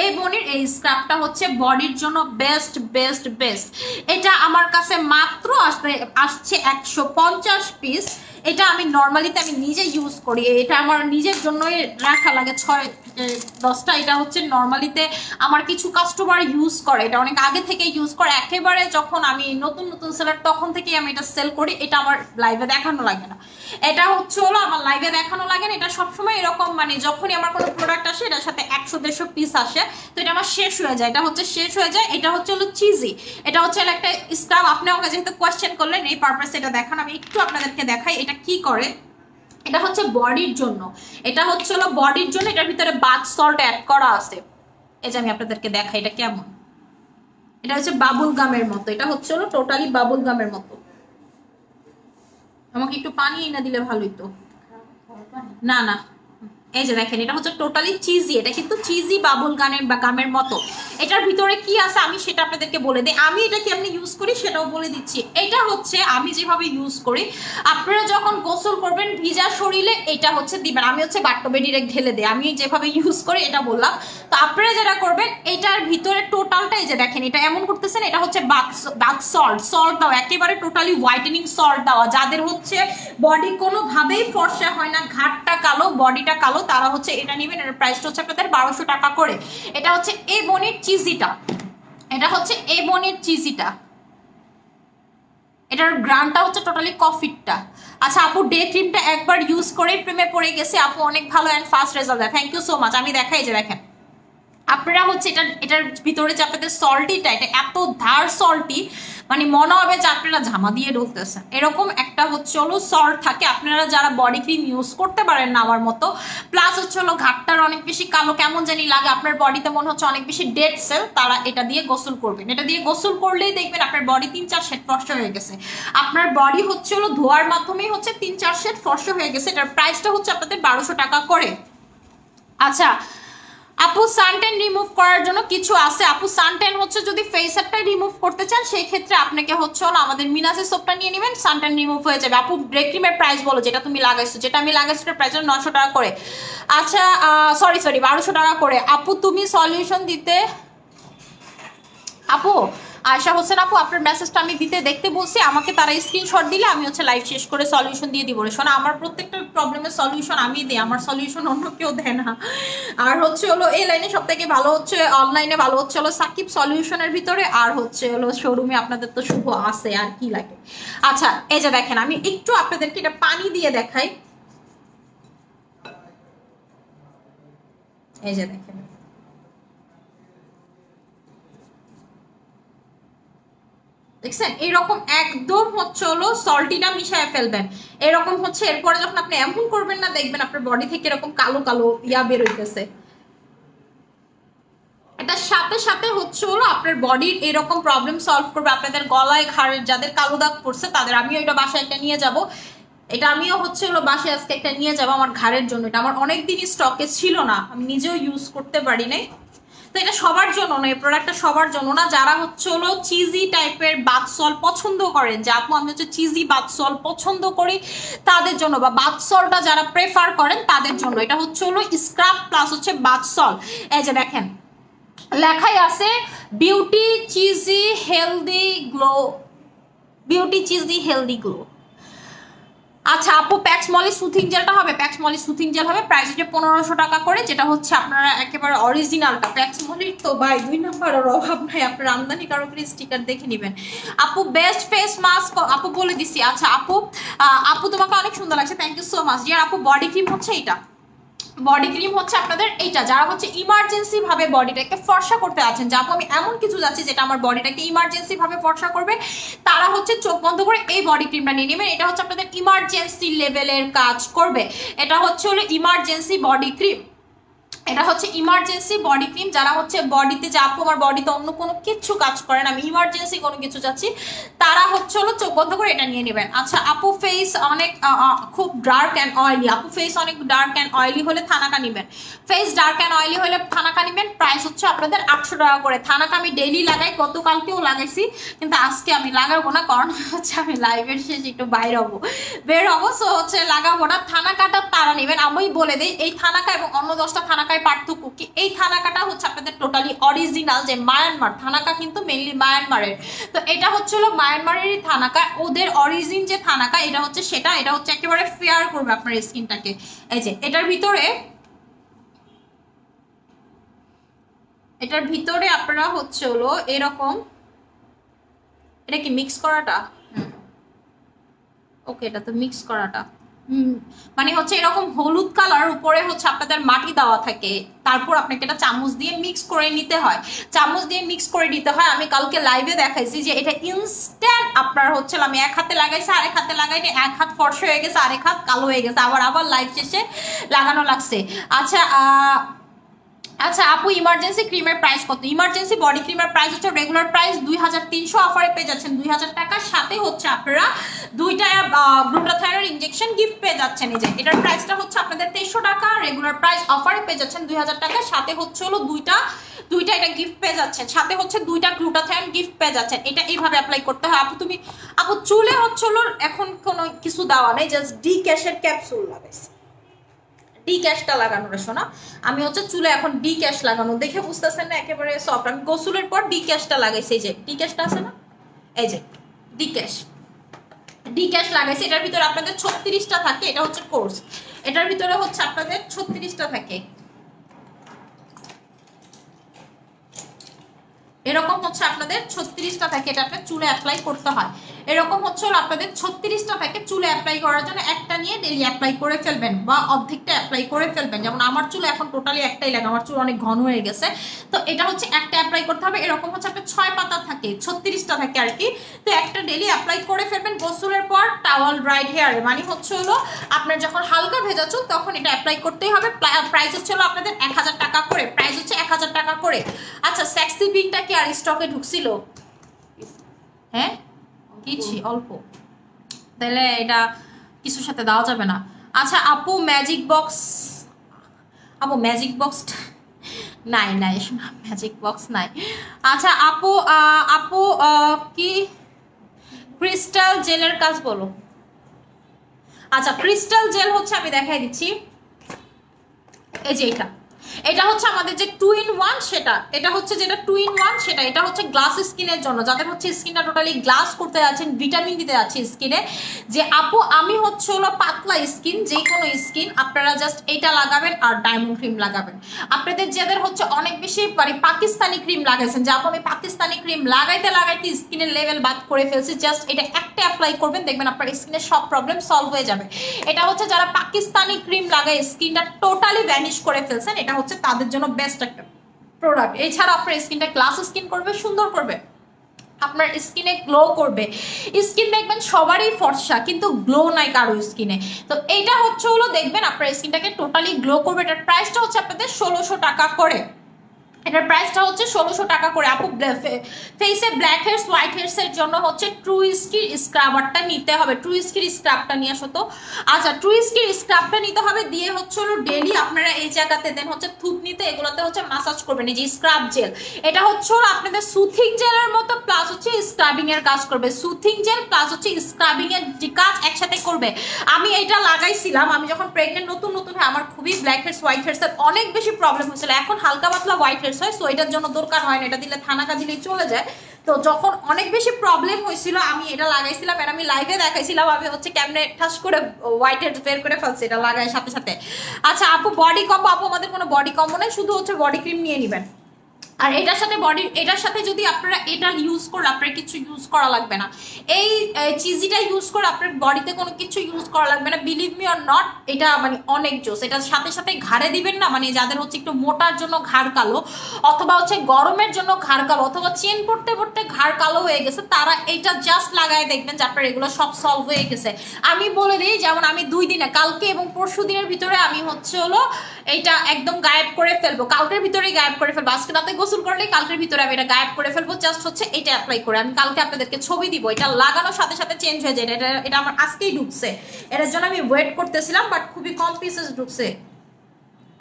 এভনির এই স্ক্রাবটা হচ্ছে বডির জন্য বেস্ট বেস্ট বেস্ট। এটা আমার কাছে মাত্র আসছে 150 পিস। এটা আমি নর্মালিতে আমি নিজে ইউজ করি, এটা আমার নিজের জন্যই রাখা লাগে 6-10টা। এটা হচ্ছে নর্মালিতে আমার কিছু কাস্টমার ইউজ করে, এটা অনেক আগে থেকে ইউজ করে। একেবারে যখন আমি নতুন নতুন সেলার তখন থেকেই আমি এটা সেল করি। এটা আমার লাইভে দেখানো লাগে না, এটা হচ্ছে হলো আমার লাইভে দেখানো লাগে না। এটা সবসময় এরকম মানে যখনই আমার কোনো প্রোডাক্ট আসে এটার সাথে 100-150 পিস আসে, তো এটা আমার শেষ হয়ে যায়। এটা হচ্ছে শেষ হয়ে যায়। এটা হচ্ছে হলো চিজি, এটা হচ্ছে একটা স্ক্রাব। আপনি আমাকে যেহেতু কোয়েশ্চেন করলেন এই পারপাসে এটা দেখান, আমি একটু আপনাদেরকে দেখাই এটা কি করে। এটা হচ্ছে বডির জন্য, এটা হচ্ছে হলো বডির জন্য। এটার ভিতরে বাথ সল্ট অ্যাড করা আছে। এই যে আমি আপনাদেরকে দেখাই এটা কেমন। এটা হচ্ছে বাবুল গামের মতো, এটা হচ্ছে হলো টোটালি বাবুল গামের মতো। আমাকে একটু পানি এনে দিলে ভালোই তো। না না এই যে দেখেন এটা হচ্ছে টোটালি চিজি, এটা কিন্তু চিজি বাবুল গামের মতো। এটার ভিতরে কি আছে আমি সেটা আপনাদেরকে বলে দিই। আমি এটা কেমনি ইউজ করি সেটাও বলে দিচ্ছি। এটা হচ্ছে আমি যেভাবে ইউজ করি, আপনারা যখন গোসল করবেন ভিজা শরীরে এটা হচ্ছে দিবেন। আমি হচ্ছে বাথটবে ডিরেক্ট ঢেলে দিই, আমি যেভাবে ইউজ করি এটা বললাম। তো আপনারা যেটা করবেন এটার ভিতরে টোটালটা এই যে দেখেন এটা এমন করতেছেন, এটা হচ্ছে বাথ সল্ট দাও, একেবারে টোটালি হোয়াইটেনিং সল্ট দেওয়া। যাদের হচ্ছে বডি কোনোভাবেই ফর্সা হয় না, ঘাটটা কালো বডিটা কালো, তারা হচ্ছে এটা নেবেন। এর প্রাইসটা হচ্ছে আপনাদের 1200 টাকা করে। এটা হচ্ছে এভনির চিজিটা, এটা হচ্ছে এভনির চিজিটা। এটার গ্রানটা হচ্ছে টোটালি কফিটা। আচ্ছা আপু ডে ক্রিমটা একবার ইউজ করে প্রেমে পড়ে গেছে আপু, অনেক ভালো অ্যান্ড ফাস্ট রেজাল্ট দেয়। Thank you so much. আমি দেখাই যে দেখেন আপনারা হচ্ছে এটার ভিতরে যে আপনাদের সল্টিটা, এটা এত ধার সল্টি মানে মনে হবে যে আপনারা ঝামা দিয়ে ঢুকতেছেন, এরকম একটা হচ্ছে হলো সল্ট থাকে। আপনারা যারা বডি ক্রিম ইউজ করতে পারেন না আমার মতো, প্লাস হচ্ছে হলো ঘাটটার অনেক বেশি কালো কেমন জানি লাগে, আপনার বডিতে মনে হচ্ছে অনেক বেশি ডেড সেল, তারা এটা দিয়ে গোসল করবেন। এটা দিয়ে গোসল করলেই দেখবেন আপনার বডি 3-4 শেড ফর্সা হয়ে গেছে। আপনার বডি হচ্ছে হলো ধোয়ার মাধ্যমেই হচ্ছে 3-4 শেড ফর্সা হয়ে গেছে। এটার প্রাইসটা হচ্ছে আপনাদের 1200 টাকা করে। আচ্ছা আপু সানটেন রিমুভ করার জন্য কিছু আছে আপু। সানটেন হচ্ছে যদি ফেসটা রিমুভ করতে চান সেই ক্ষেত্রে আপনাকে হচ্ছে হলো আমাদের মিনাসের সোপটা নিয়ে নেবেন, সানটেন রিমুভ হয়ে যাবে। আপু ডে ক্রিমের প্রাইস বলো যেটা তুমি লাগাইছো, যেটা আমি লাগাইছি ওটার প্রাইস 900 টাকা করে। আচ্ছা সরি 1200 টাকা করে। আপু তুমি সলিউশন দিতে, আপু আয়শা হোসেন আপু আপনার মেসেজটা আমি দিতে দেখতে বলছি, আমাকে তারা স্ক্রিনশট দিলে আমি হচ্ছে লাইভ শেষ করে সলিউশন দিয়ে দিব। শোনা আমার প্রত্যেকটা প্রবলেমের সলিউশন আমি দিই, আমার সলিউশন অন্য কেউ দেয় না। আর হচ্ছে হলো এই লাইনে সব থেকে ভালো হচ্ছে অনলাইনে ভালো হচ্ছে হলো সাকিব সলিউশনের ভিতরে, আর হচ্ছে হলো শোরুমে আপনাদের তো শুভ আছে, আর কি লাগে। আচ্ছা এই যে দেখেন আমি একটু আপনাদেরকে এটা পানি দিয়ে দেখাই, এই যে দেখেন দেখছেন এরকম একদম হচ্ছে হলো সল্টিটা মিশায় ফেলবেন। এরকম হচ্ছে এরপরে যখন আপনি এমন করবেন না দেখবেন আপনার বডি থেকে এরকম কালো কালো ইয়া বের হইতেছে। এটার সাথে সাথে হচ্ছে হলো আপনার বডির এরকম প্রবলেম সলভ করবে। আপনাদের গলায় ঘাড়ের যাদের কালো দাগ পড়ছে তাদের, আমিও এটা বাসায় একটা নিয়ে যাব, এটা আমিও হচ্ছে হলো বাসায় আজকে একটা নিয়ে যাবো আমার ঘাড়ের জন্য। এটা আমার অনেকদিনই স্টকে ছিল না, আমি নিজেও ইউজ করতে পারি নাই। তো এটা সবার জন্য না, এই প্রোডাক্টটা সবার জন্য না। যারা হচ্ছে হলো চিজি টাইপের বাথ সল পছন্দ করেন, যে আপু আমি হচ্ছে চিজি বাথ সল পছন্দ করি তাদের জন্য, বা বাথ সলটা যারা প্রেফার করেন তাদের জন্য এটা হচ্ছে হলো স্ক্রাব প্লাস হচ্ছে বাথ সল। এই যে দেখেন লেখাই আছে beauty cheesy healthy glow, beauty cheesy healthy glow. আচ্ছা আপু প্যাক্স মলি সুথিং জেলটা হবে, প্যাক্স মলি সুথিং জেল হবে, প্রাইস হচ্ছে 1500 টাকা করে, যেটা হচ্ছে আপনারা একেবারে অরিজিনালটা। প্যাক্স মলির তো ভাই 2 নম্বরের অভাব নাই, আপনার আমদানি কারকের স্টিকার দেখে নেবেন। আপু বেস্ট ফেস মাস্ক আপু বলে দিছি। আচ্ছা আপু আপু তোমাকে অনেক সুন্দর লাগছে, thank you so much dear. আপু বডি ক্রিম হচ্ছে এটা, বডি ক্রিম হচ্ছে আপনাদের এইটা, যারা হচ্ছে ইমার্জেন্সি ভাবে বডিটাকে ফর্সা করতে আছেন, যা আমি এমন কিছু যাচ্ছি যেটা আমার বডিটাকে ইমার্জেন্সি ভাবে ফর্সা করবে, তারা হচ্ছে চোখ বন্ধ করে এই বডি ক্রিমটা নিয়ে নেবেন। এটা হচ্ছে আপনাদের ইমার্জেন্সি লেভেলের কাজ করবে। এটা হচ্ছে হলো ইমার্জেন্সি বডি ক্রিম, এটা হচ্ছে ইমার্জেন্সি বডি ক্রিম। যারা হচ্ছে বডিতে যে আপু আমার বডিতে অন্য কোনো কিছু কাজ করেন, আমি ইমার্জেন্সি কোনো কিছু চাচ্ছি, তারা হচ্ছে হলো চোখ বন্ধ করে এটা নিয়ে নেবেন। আচ্ছা আপু ফেস অনেক খুব ডার্ক অ্যান্ড অয়েলি, আপু ফেস অনেক ডার্ক অ্যান্ড অয়েলি হলে থানাকা নেবেন, ফেস ডার্ক অ্যান্ড অয়েলি হলে থানাকা নেবেন। প্রাইস হচ্ছে আপনাদের 800 টাকা করে। থানাকা আমি ডেইলি লাগাই, গতকালকেও লাগাইছি, কিন্তু আজকে আমি লাগাবো না, কারণ হচ্ছে আমি লাইভের শেষে একটু বের হবো, সো হচ্ছে লাগাবো না। থানাকাটা তারা নেবেন। আমি বলে দিই এই থানাকা এবং অন্য 10টা থানাকায় পার্থক্য কি। এই থানাকাটা হচ্ছে আপনাদের টোটালি অরিজিনাল, যে মায়ানমার থানাকা কিন্তু মেইনলি মায়ানমারের, তো এটা হচ্ছে হলো মায়ানমারেরই থানাকা, ওদের অরিজিন যে থানাকা এটা হচ্ছে সেটা, এটা হচ্ছে একেবারে ফেয়ার করবে আপনার স্কিনটাকে। এই যে এটার ভিতরে আপনারা হচ্ছে হলো এরকম, এটা কি মিক্স করাটা, ওকে এটা তো মিক্স করাটা, মানে হচ্ছে এরকম হলুদ কালার উপরে হচ্ছে আপনাদের মাটি দেওয়া থাকে, তারপর আপনাকে এটা চামচ দিয়ে মিক্স করে নিতে হয়, চামচ দিয়ে মিক্স করে নিতে হয়। আমি কালকে লাইভে দেখাইছি যে এটা ইনস্ট্যান্ট আপনার হচ্ছে, আমি এক হাতে লাগাইছি আরেক হাতে লাগাইনি, এক হাত ফর্সা হয়ে গেছে আরেক হাত কালো হয়ে গেছে, আবার লাইভ শেষে লাগানো লাগছে। আচ্ছা আচ্ছা আপু ইমার্জেন্সি ক্রিমের প্রাইস কত? ইমার্জেন্সি বডি ক্রিমের প্রাইস হচ্ছে রেগুলার প্রাইস 2300, অফারে পেয়ে যাচ্ছেন 2000 টাকার সাথে হচ্ছে আপনারা 2টা গ্লুটাথাইরয়েড ইনজেকশন গিফট পেয়ে যাচ্ছেন। এই যে এটার প্রাইসটা হচ্ছে আপনাদের 2300 টাকা, রেগুলার প্রাইস অফারে পেয়ে যাচ্ছেন 2000 টাকার সাথে হচ্ছে হলো দুইটা এটা গিফট পেয়ে যাচ্ছেন, সাথে হচ্ছে 2টা গ্লুটাথাইন গিফট পেয়ে যাচ্ছেন। এটা এইভাবে অ্যাপ্লাই করতে হয়। আপু চুলে হচ্ছে হলো এখন কোনো কিছু দেওয়া নেই, জাস্ট ডি ক্যাশের ক্যাপসুল লাগাইছে, ডি ক্যাশটা লাগানো রে শোনা, আমি হচ্ছে চুলে এখন ডি ক্যাশ লাগানো, দেখে বুঝতেছেন না একেবারে সফট। আমি গোসলের পর ডি ক্যাশটা লাগাইছি, এই যে ডি ক্যাশটা আছে না, এই যে ডি ক্যাশ লাগাইছি। এটার ভিতরে আপনাদের 36টা থাকে, এটা হচ্ছে কোর্স, এটার ভিতরে হচ্ছে আপনাদের 36টা থাকে, এরকম হচ্ছে আপনাদের 36টা থাকে, এটা আপনার চুলে অ্যাপ্লাই করতে হয়। এরকম হচ্ছে আপনাদের 36টা থাকে চুলে অ্যাপ্লাই করার জন্য, একটা নিয়ে ডেলি অ্যাপ্লাই করে ফেলবেন বা অর্ধেকটা অ্যাপ্লাই করে ফেলবেন। যেমন আমার চুলে এখন টোটালি একটাই লাগে, আমার চুল অনেক ঘন হয়ে গেছে, তো এটা হচ্ছে একটা অ্যাপ্লাই করতে হবে। এরকম হচ্ছে আপনার 6 পাতা থাকে, 36টা থাকে আর কি, তো একটা ডেলি অ্যাপ্লাই করে ফেলবেন গোসলের পর টাওয়াল ড্রাইড হেয়ারে, মানে হচ্ছে হলো আপনার যখন হালকা ভেজা চুল তখন এটা অ্যাপ্লাই করতেই হবে। প্রাইস হচ্ছে হলো আপনাদের 1000 টাকা করে, প্রাইস হচ্ছে 1000 টাকা করে। আচ্ছা সেক্সি পিঙ্কটা কি আর স্টকে ঢুকছিল? হ্যাঁ কিছু অল্প, তাহলে এটা কিছুর সাথে দেওয়া যাবে না। আচ্ছা আপু ম্যাজিক বক্স, আপু ম্যাজিক বক্স নাই নাই, ম্যাজিক বক্স নাই। আচ্ছা আপু আপু কি ক্রিস্টাল জেলের কাজ বলো। আচ্ছা ক্রিস্টাল জেল হচ্ছে আমি দেখাই দিচ্ছি, এই যে এটা হচ্ছে আমাদের যে 2 in 1 সেটা, এটা হচ্ছে যেটা 2 in 1 সেটা, এটা হচ্ছে গ্লাস স্কিনের জন্য, যাদের হচ্ছে স্কিনটা টোটালি গ্লাস করতে যাচ্ছেন, ভিটামিন দিতে যাচ্ছে স্কিনে, যে আপু আমি হচ্ছে হলো পাতলা স্কিন, যে কোনো স্কিন আপনারা জাস্ট এটা লাগাবেন আর ডায়মন্ড ক্রিম লাগাবেন। আপনাদের যাদের হচ্ছে অনেক বেশি মানে পাকিস্তানি ক্রিম লাগাইছেন, যে আপু আমি পাকিস্তানি ক্রিম লাগাইতে লাগাইতে স্কিনের লেভেল বাদ করে ফেলছি, জাস্ট এটা একটা অ্যাপ্লাই করবেন, দেখবেন আপনার স্কিনের সব প্রবলেম সলভ হয়ে যাবে। এটা হচ্ছে যারা পাকিস্তানি ক্রিম লাগায় স্কিনটা টোটালি ভ্যানিশ করে ফেলছেন, এটা হচ্ছে তাদের জন্য বেস্ট একটা প্রোডাক্ট। এছাড়া আপনার স্কিনটা গ্লাস স্কিন করবে, সুন্দর করবে, আপনার স্কিনে গ্লো করবে। স্কিন দেখবেন সবারই ফর্সা, কিন্তু গ্লো নাই কারো স্কিনে। তো এইটা হচ্ছে হলো দেখবেন আপনার স্কিনটাকে টোটালি গ্লো করবে। এটার প্রাইসটা হচ্ছে আপনাদের 1600 টাকা করে, এটার প্রাইসটা হচ্ছে 1600 টাকা করে। আপু ফেসে ব্ল্যাক হেয়ারস হোয়াইট হেয়ারস এর জন্য হচ্ছে ট্রু স্কিন স্ক্রাবারটা নিতে হবে, ট্রু স্কিন স্ক্রাবটা নিয়ে আসো তো। আচ্ছা ট্রু স্কিন স্ক্রাবটা নিতে হবে, দিয়ে হচ্ছে হলো ডেইলি আপনারা এই জায়গাতে দেন হচ্ছে থুতনিতে, এগুলোতে হচ্ছে মাসাজ করবেন। এই যে স্ক্রাব জেল, এটা হচ্ছে হলো আপনাদের সুথিং জেলের মতো প্লাস হচ্ছে স্ক্রাবিং এর কাজ করবে, সুথিং জেল প্লাস হচ্ছে স্ক্রাবিং এর কাজ একসাথে করবে। আমি এটা লাগাইছিলাম, আমি যখন প্রেগনেন্ট নতুন নতুন হয় আমার খুবই ব্ল্যাক হেয়ারস হোয়াইট হেয়ারস এর অনেক বেশি প্রবলেম হয়েছিল, এখন হালকা পাতলা হোয়াইট হেয়ারস হয়, সো এটার জন্য দরকার হয় না, এটা দিলে থানাকা দিলেই চলে যায়। তো যখন অনেক বেশি প্রবলেম হয়েছিল আমি এটা লাগাইছিলাম, আর আমি লাইভে দেখাইছিলাম আমি হচ্ছে কেমনে ঠাস করে হোয়াইট হেয়ার বের করে ফেলছি এটা লাগাই সাথে সাথে। আচ্ছা আপু বডি কম্বো, আপু আমাদের কোনো বডি কম্বো নেই, শুধু হচ্ছে বডি ক্রিম নিয়ে নেবেন। আর এটার সাথে এটার সাথে যদি আপনারা এটা ইউজ করে আপনার কিছু ইউজ করা লাগবে না, এই চিজিটা ইউজ করে আপনার বডিতে কোনো কিছু ইউজ করা লাগবে না, বিলিভ মি অর নট, এটা মানে অনেক জোস। এটার সাথে সাথে ঘাড়ে দিবেন না, মানে যাদের হচ্ছে একটু মোটার জন্য ঘাড় কালো, অথবা হচ্ছে গরমের জন্য ঘাড় কালো, অথবা চেন পড়তে পড়তে ঘাড় কালো হয়ে গেছে, তারা এটা জাস্ট লাগায় দেখবেন যে আপনার এগুলো সব সলভ হয়ে গেছে। আমি বলে দিই, যেমন আমি 2 দিনে, কালকে এবং পরশু দিনের ভিতরে আমি হচ্ছে হলো এইটা একদম গায়েব করে ফেলবো, কালকের ভিতরেই গায়েব করে ফেলবো, আজকে রাতে গোসল করলে কালকের ভিতরে আমি এটা গায়েব করে ফেলবো। জাস্ট হচ্ছে এটা অ্যাপ্লাই করে আমি কালকে আপনাদেরকে ছবি দিব, এটা লাগানোর সাথে সাথে চেঞ্জ হয়ে যায়। এটা আমার আজকেই ঢুকছে, এটার জন্য আমি ওয়েট করতেছিলাম, বাট খুবই কম পিসেস ঢুকছে।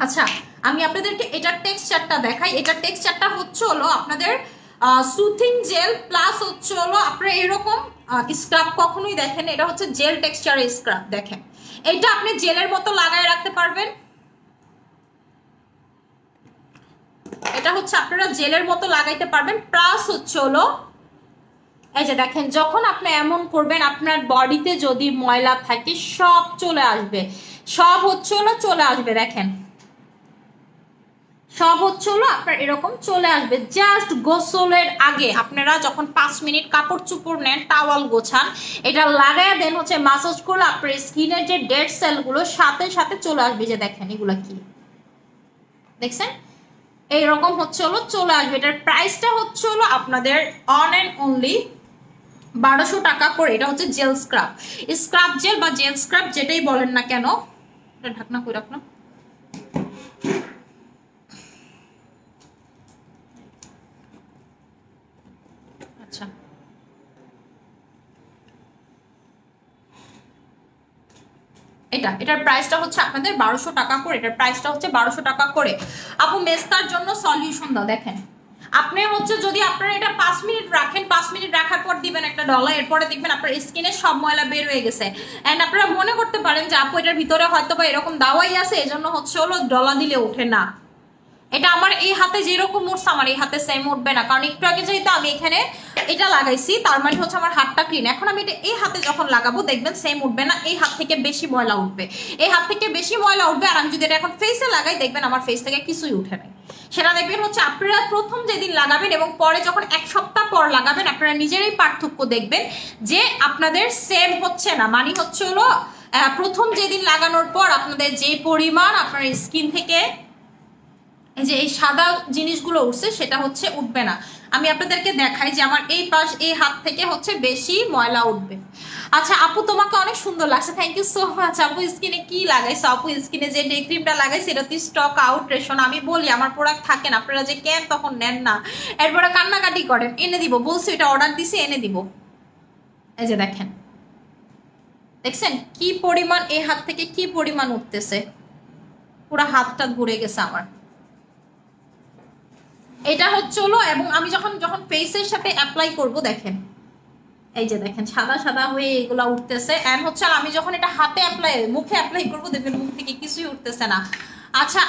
আচ্ছা আমি আপনাদেরকে এটার টেক্সচারটা দেখাই, এটার টেক্সচারটা হচ্ছে হলো আপনাদের সুথিং জেল প্লাস হচ্ছে হলো আপনারা এরকম স্ক্রাব কখনোই দেখেন, এটা হচ্ছে জেল টেক্সচারের স্ক্রাব। দেখেন এটা আপনি জেলের মতো লাগায় রাখতে পারবেন, এটা হচ্ছে আপনারা জেলের মতো লাগাইতে পারবেন, প্লাস হচ্ছে হলো এই যে দেখেন যখন আপনি এমন করবেন আপনার বডিতে যদি ময়লা থাকে সব চলে আসবে, সব হচ্ছে হলো চলে আসবে। দেখেন সব হচ্ছে হলো আপনার এরকম চলে আসবে। জাস্ট গোসলের আগে আপনারা যখন 5 মিনিট কাপড় চোপড় নেন, টাওয়াল গোছান, এটা লাগায় দেন হচ্ছে মাসাজ করলে আপনার স্কিনের যে ডেড সেলগুলো সাথে সাথে চলে আসবে। যে দেখেন এগুলা কি দেখছেন, এইরকম হচ্ছে হলো চলে আসবে। এটার প্রাইসটা হচ্ছে হলো আপনাদের অন অ্যান্ড অনলি 1200 টাকা করে। এটা হচ্ছে জেল স্ক্রাব, স্ক্রাব জেল বা জেল স্ক্রাব যেটাই বলেন না কেন। এটা ঢাকনা কই রাখলাম, আচ্ছা এটার প্রাইসটা হচ্ছে আপনাদের 1200 টাকা করে, এটার প্রাইসটা হচ্ছে 1200 টাকা করে। আপু মেস্তার জন্য সলিউশন দাও। দেখেন আপনি হচ্ছে যদি আপনারা এটা 5 মিনিট রাখেন, 5 মিনিট রাখার পর দিবেন একটা ডলা, এরপরে দেখবেন আপনার স্কিনে সব ময়লা বের হয়ে গেছে। এন্ড আপনারা মনে করতে পারেন যে আপু এটার ভিতরে হয়তো বা এরকম দাওয়াই আছে, এজন্য হচ্ছে হলো ডলা দিলে ওঠে না। এটা আমার এই হাতে যেরকম উঠছে আমার এই হাতে সেম উঠবে না, কারণ একটু আগে যেহেতু আমি এখানে এটা লাগাইছি তার মানে হচ্ছে আমার হাতটা ক্লিন। এখন আমি এটা এই হাতে যখন লাগাবো দেখবেন সেম উঠবে না, এই হাত থেকে বেশি ময়লা উঠবে, এই হাত থেকে বেশি ময়লা উঠবে। আর আমি যদি এটা এখন ফেসে লাগাই দেখবেন আমার ফেস থেকে কিছুই উঠে নাই। সেটা দেখবেন হচ্ছে আপনারা প্রথম যেদিন লাগাবেন এবং পরে যখন 1 সপ্তাহ পর লাগাবেন আপনারা নিজেরাই পার্থক্য দেখবেন যে আপনাদের সেম হচ্ছে না। মানে হচ্ছে হলো প্রথম যেদিন লাগানোর পর আপনাদের যে পরিমাণ আপনার স্কিন থেকে এই যে এই সাদা জিনিসগুলো উঠছে সেটা হচ্ছে উঠবে না। আমি আপনাদেরকে দেখাই যে আমার এই পাশ এই হাত থেকে হচ্ছে বেশি ময়লা উঠবে। আচ্ছা আপু তোমাকে অনেক সুন্দর লাগছে, থ্যাংক ইউ সো মাচ। আপু স্কিনে কি লাগাইছো? আপু স্কিনে যে ডে ক্রিমটা লাগাইছে এটা তো স্টক আউট রেশন। আমি বলি আমার প্রোডাক্ট থাকে না, আপনারা যে কেন তখন নেন না, এরপরে কান্নাকাটি করেন। এনে দিব বলছি, এটা অর্ডার দিছি এনে দিব। এই যে দেখেন দেখছেন কি পরিমাণ এই হাত থেকে কি পরিমাণ উঠতেছে, পুরো হাতটা ঘুরে গেছে আমার। এটা হচ্ছে হলো, এবং আমি যখন ফেসের সাথে অ্যাপ্লাই করব দেখেন এই যে দেখেন সাদা সাদা হয়ে এগুলা উঠতেছে। এন্ড হচ্ছে আমি যখন এটা হাতে অ্যাপ্লাই মুখে অ্যাপ্লাই করব দেখবেন মুখ থেকে কিছুই উঠতেছে না। আচ্ছা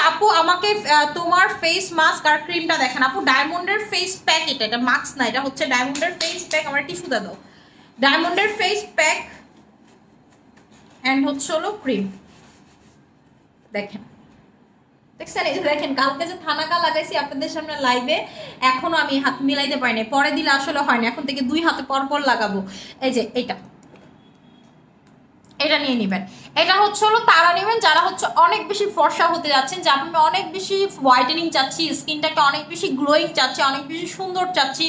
আপু আমাকে তোমার ফেস মাস্ক আর ক্রিমটা দেখেন আপু। ডায়মন্ডের ফেস প্যাক, এটা মাস্ক না, এটা হচ্ছে ডায়মন্ডের ফেস প্যাক। আমার টিস্যু দাও। ডায়মন্ডের ফেস প্যাক এন্ড হচ্ছে হলো ক্রিম। দেখেন দেখছেন, এই যে দেখেন কালকে যে থানাকা লাগাইছি আপনাদের সামনে লাইভে, এখনো আমি হাত মিলাইতে পারিনি। পরে দিলে আসলে হয় না, এখন থেকে 2 হাতে পর লাগাবো। এই যে এটা নিয়ে নেবেন। এটা হচ্ছে হলো তারা নেবেন যারা হচ্ছে অনেক বেশি ফর্সা হতে যাচ্ছেন, যে আমি অনেক বেশি হোয়াইটেনিং চাচ্ছি, স্কিনটাকে অনেক বেশি গ্লোয়িং চাচ্ছি, অনেক বেশি সুন্দর চাচ্ছি,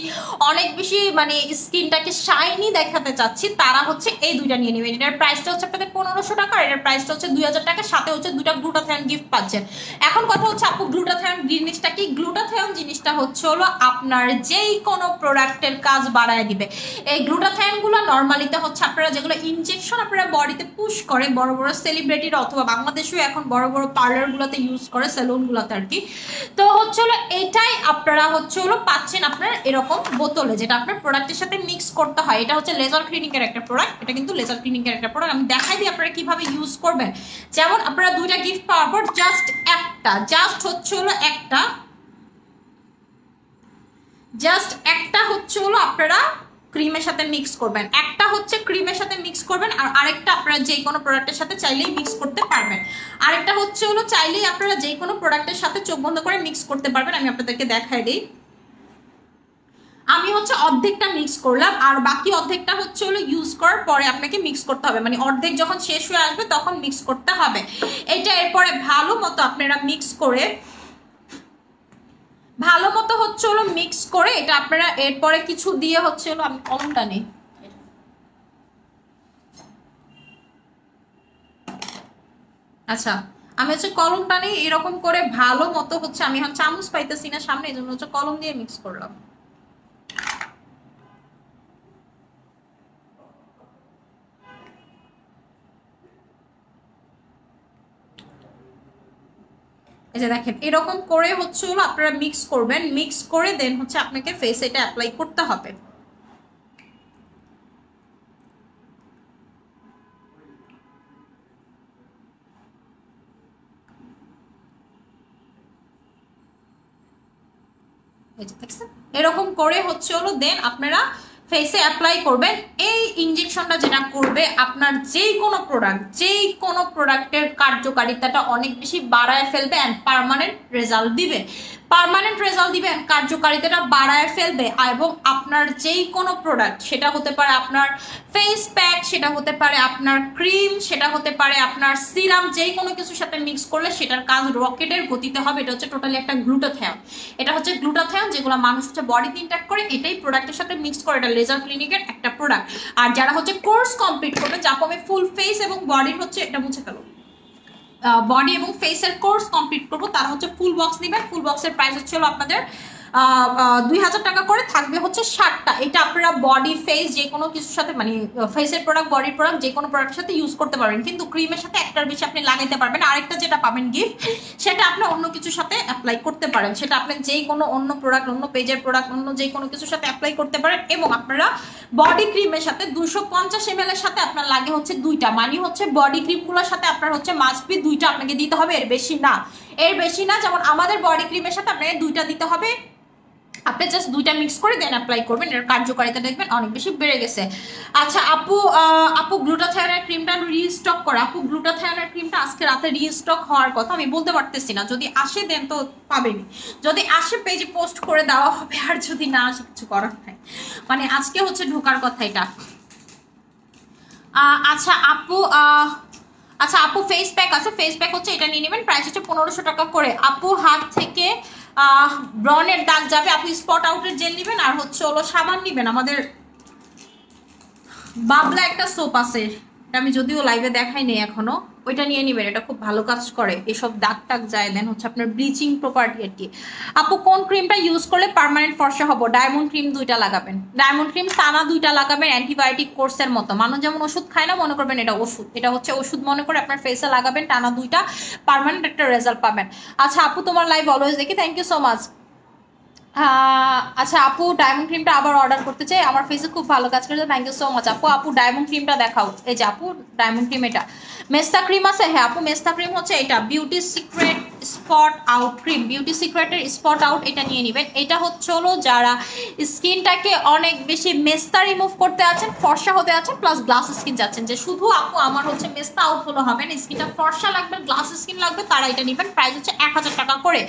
অনেক বেশি মানে স্কিনটাকে শাইনি দেখাতে চাচ্ছি, তারা হচ্ছে এই দুইটা নিয়ে নেবেন। এটার প্রাইসটা হচ্ছে আপনাদের 1500 টাকা, আর এটার প্রাইসটা হচ্ছে 2000 টাকা, সাথে হচ্ছে 2টা গ্লুটাথায়ন গিফট পাচ্ছেন। এখন কথা হচ্ছে আপু গ্লুটাথায়ন জিনিসটা কি? গ্লুটাথায়ন জিনিসটা হচ্ছে হলো আপনার যেই কোনো প্রোডাক্টের কাজ বাড়ায় দিবে। এই গ্লুটাথায়নগুলো নর্মালিতে হচ্ছে আপনারা যেগুলো ইনজেকশন আপনারা বডিতে পুশ করে বড় বড় সেলিব্রিটিরা অথবা বাংলাদেশেও এখন বড় বড় পার্লারগুলোতে ইউজ করে, সেলুনগুলোতে আর কি। তো হচ্ছে হলো এটাই আপনারা হচ্ছে হলো পাচ্ছেন আপনার এরকম বোতলে, যেটা আপনার প্রোডাক্টের সাথে মিক্স করতে হয়। এটা হচ্ছে লেজার ক্লিনিকের একটা প্রোডাক্ট, এটা কিন্তু লেজার ক্লিনিকের একটা প্রোডাক্ট। আমি দেখাই দিই আপনারা কিভাবে ইউজ করবেন। যেমন আপনারা 2টা গিফট পাওয়ার পর জাস্ট হচ্ছে হলো একটা হচ্ছে হলো আপনারা ক্রিমের সাথে মিক্স করবেন, একটা হচ্ছে ক্রিমের সাথে মিক্স করবেন, আর আরেকটা আপনারা যে কোনো প্রোডাক্টের সাথে চাইলেই মিক্স করতে পারবেন। আরেকটা হচ্ছে হলো চাইলেই আপনারা যে কোনো প্রোডাক্টের সাথে চোখ বন্ধ করে মিক্স করতে পারবেন। আমি আপনাদেরকে দেখাই দিই। আমি হচ্ছে অর্ধেকটা মিক্স করলাম, আর বাকি অর্ধেকটা হচ্ছে হলো ইউজ করার পরে আপনাকে মিক্স করতে হবে, মানে অর্ধেক যখন শেষ হয়ে আসবে তখন মিক্স করতে হবে। এটা এরপরে ভালো মতো আপনারা মিক্স করে হচ্ছে হলো মিক্স করে এটা আপনারা এরপরে কিছু দিয়ে হচ্ছে হলো, আমি কলমটা নেই, আচ্ছা আমি হচ্ছে কলমটা নেই, এরকম করে ভালো মতো হচ্ছে আমি এখন চামচ পাইতেছি না সামনে, এই জন্য হচ্ছে কলম দিয়ে মিক্স করলাম। এই যে দেখেন এরকম করে হচ্ছে হলো আপনারা মিক্স করবেন, মিক্স করে দেন হচ্ছে আপনাকে ফেসে এটা অ্যাপ্লাই করতে হবে। এরকম করে হচ্ছে হলো দেন আপনারা ফেসে অ্যাপ্লাই করবেন। এই ইনজেকশনটা যেটা করবে আপনার যেই কোনো প্রোডাক্টের কার্যকারিতাটা অনেক বেশি বাড়ায় ফেলবে অ্যান্ড পার্মানেন্ট রেজাল্ট দিবে। কার্যকারিতাটা বাড়ায় ফেলবে, এবং আপনার যেই কোনো প্রোডাক্ট, সেটা হতে পারে আপনার ফেস প্যাক, সেটা হতে পারে আপনার ক্রিম, সেটা হতে পারে আপনার সিরাম, যেই কোনো কিছুর সাথে মিক্স করলে সেটার কাজ রকেটের গতিতে হবে। এটা হচ্ছে টোটালি একটা গ্লুটাথায়ন। এটা হচ্ছে গ্লুটাথায়ন যেগুলো মানুষ হচ্ছে বডিতে ইন্টাক্ট করে, এটাই প্রোডাক্টের সাথে মিক্স করে। এটা লেজার ক্লিনিকের একটা প্রোডাক্ট। আর যারা হচ্ছে কোর্স কমপ্লিট করবে, যাপো আমি ফুল ফেস এবং বডির হচ্ছে এটা মুছে ফেলো, বডি এবং ফেসের কোর্স কমপ্লিট করবো, তারা হচ্ছে ফুল বক্স নেবেন। ফুল বক্সের প্রাইস হচ্ছে আপনাদের 2000 টাকা করে, থাকবে হচ্ছে 60টা। এটা আপনারা বডি ফেস যে কোনো কিছুর সাথে, মানে ফেসের প্রোডাক্ট বডির প্রোডাক্ট যে কোনো প্রোডাক্টের সাথে ইউজ করতে পারবেন, কিন্তু ক্রিমের সাথে একটার বেশি আপনি লাগাইতে পারবেন। আরেকটা যেটা পাবেন গিফট, সেটা আপনি অন্য কিছুর সাথে অ্যাপ্লাই করতে পারেন, সেটা আপনি যেই কোনো অন্য প্রোডাক্ট, অন্য পেজের প্রোডাক্ট, অন্য যে কোনো কিছুর সাথে অ্যাপ্লাই করতে পারেন। এবং আপনারা বডি ক্রিমের সাথে 250 ml এর সাথে আপনার লাগে হচ্ছে 2টা, মানে হচ্ছে বডি ক্রিমগুলোর সাথে আপনার হচ্ছে মাস্ট বি 2টা আপনাকে দিতে হবে, এর বেশি না। যেমন আমাদের বডি ক্রিমের সাথে আপনাকে 2টা দিতে হবে, আপনি জাস্ট 2টা মিক্স করে দেন অ্যাপ্লাই করবেন, এর কার্যকারিতা দেখবেন অনেক বেশি বেড়ে গেছে। আচ্ছা আপু গ্লুটাথায়নের ক্রিমটা রিস্টক করা। আপু গ্লুটাথায়নের ক্রিমটা আজকে রাতে রিস্টক হওয়ার কথা, আমি বলতে পারতেছি না, যদি আসে দেন তো পাবেনি, যদি আসে পেজে পোস্ট করে দেওয়া হবে, আর যদি না আসে কিছু করার নাই, মানে আজকে হচ্ছে ঢোকার কথা এটা। আচ্ছা আপু ফেস প্যাক আছে, ফেস প্যাক হচ্ছে এটা নিয়ে নেবেন, প্রাইস হচ্ছে 1500 টাকা করে। আপু হাত থেকে ব্রনের দাগ যাবে, আপনি স্পট আউটের জেল নেবেন, আর হচ্ছে হলো সাবান নেবেন। আমাদের বাবলা একটা সোপ আছে, এটা আমি যদিও লাইভে দেখাই নেই এখনো, ওইটা নিয়ে নেবেন, এটা খুব ভালো কাজ করে, এসব দাগ টাগ যায়। দেন হচ্ছে আপনার ব্লিচিং প্রপার্টি আর কি। আপু কোন ক্রিমটা ইউজ করলে পার্মানেন্ট ফর্সা হবো? ডায়মন্ড ক্রিম 2টা লাগাবেন, ডায়মন্ড ক্রিম টানা 2টা লাগাবেন, অ্যান্টিবায়োটিক কোর্সের মতো। মানুষ যেমন ওষুধ খায় না, মনে করবেন এটা ওষুধ, এটা হচ্ছে ওষুধ মনে করে আপনার ফেসে লাগাবেন, টানা 2টা, পার্মানেন্ট একটা রেজাল্ট পাবেন। আচ্ছা আপু তোমার লাইভ অলওয়েজ দেখি, থ্যাংক ইউ সো মাচ। আচ্ছা আপু ডায়মন্ড ক্রিমটা আবার অর্ডার করতে চাই, আমার ফেসে খুব ভালো কাজ করেছে, থ্যাংক ইউ সো মাচ আপু। আপু ডায়মন্ড ক্রিমটা দেখাও, এই যে আপু ডায়মন্ড ক্রিম, এটা মেস্তা ক্রিম আছে, হ্যাঁ আপু মেস্তা ক্রিম হচ্ছে এটা beauty secret spot out cream, beauty সিক্রেটের স্পট আউট, এটা নিয়ে নেবেন। এটা হচ্ছে হলো যারা স্কিনটাকে অনেক বেশি মেস্তা রিমুভ করতে আছেন, ফর্সা হতে আছেন, প্লাস গ্লাস স্কিন যাচ্ছেন, যে শুধু আপু আমার হচ্ছে মেস্তা আউট হলো হবে না, স্কিনটা ফর্সা লাগবে, গ্লাস স্কিন লাগবে, তারা এটা নেবেন। প্রাইস হচ্ছে 1000 টাকা করে।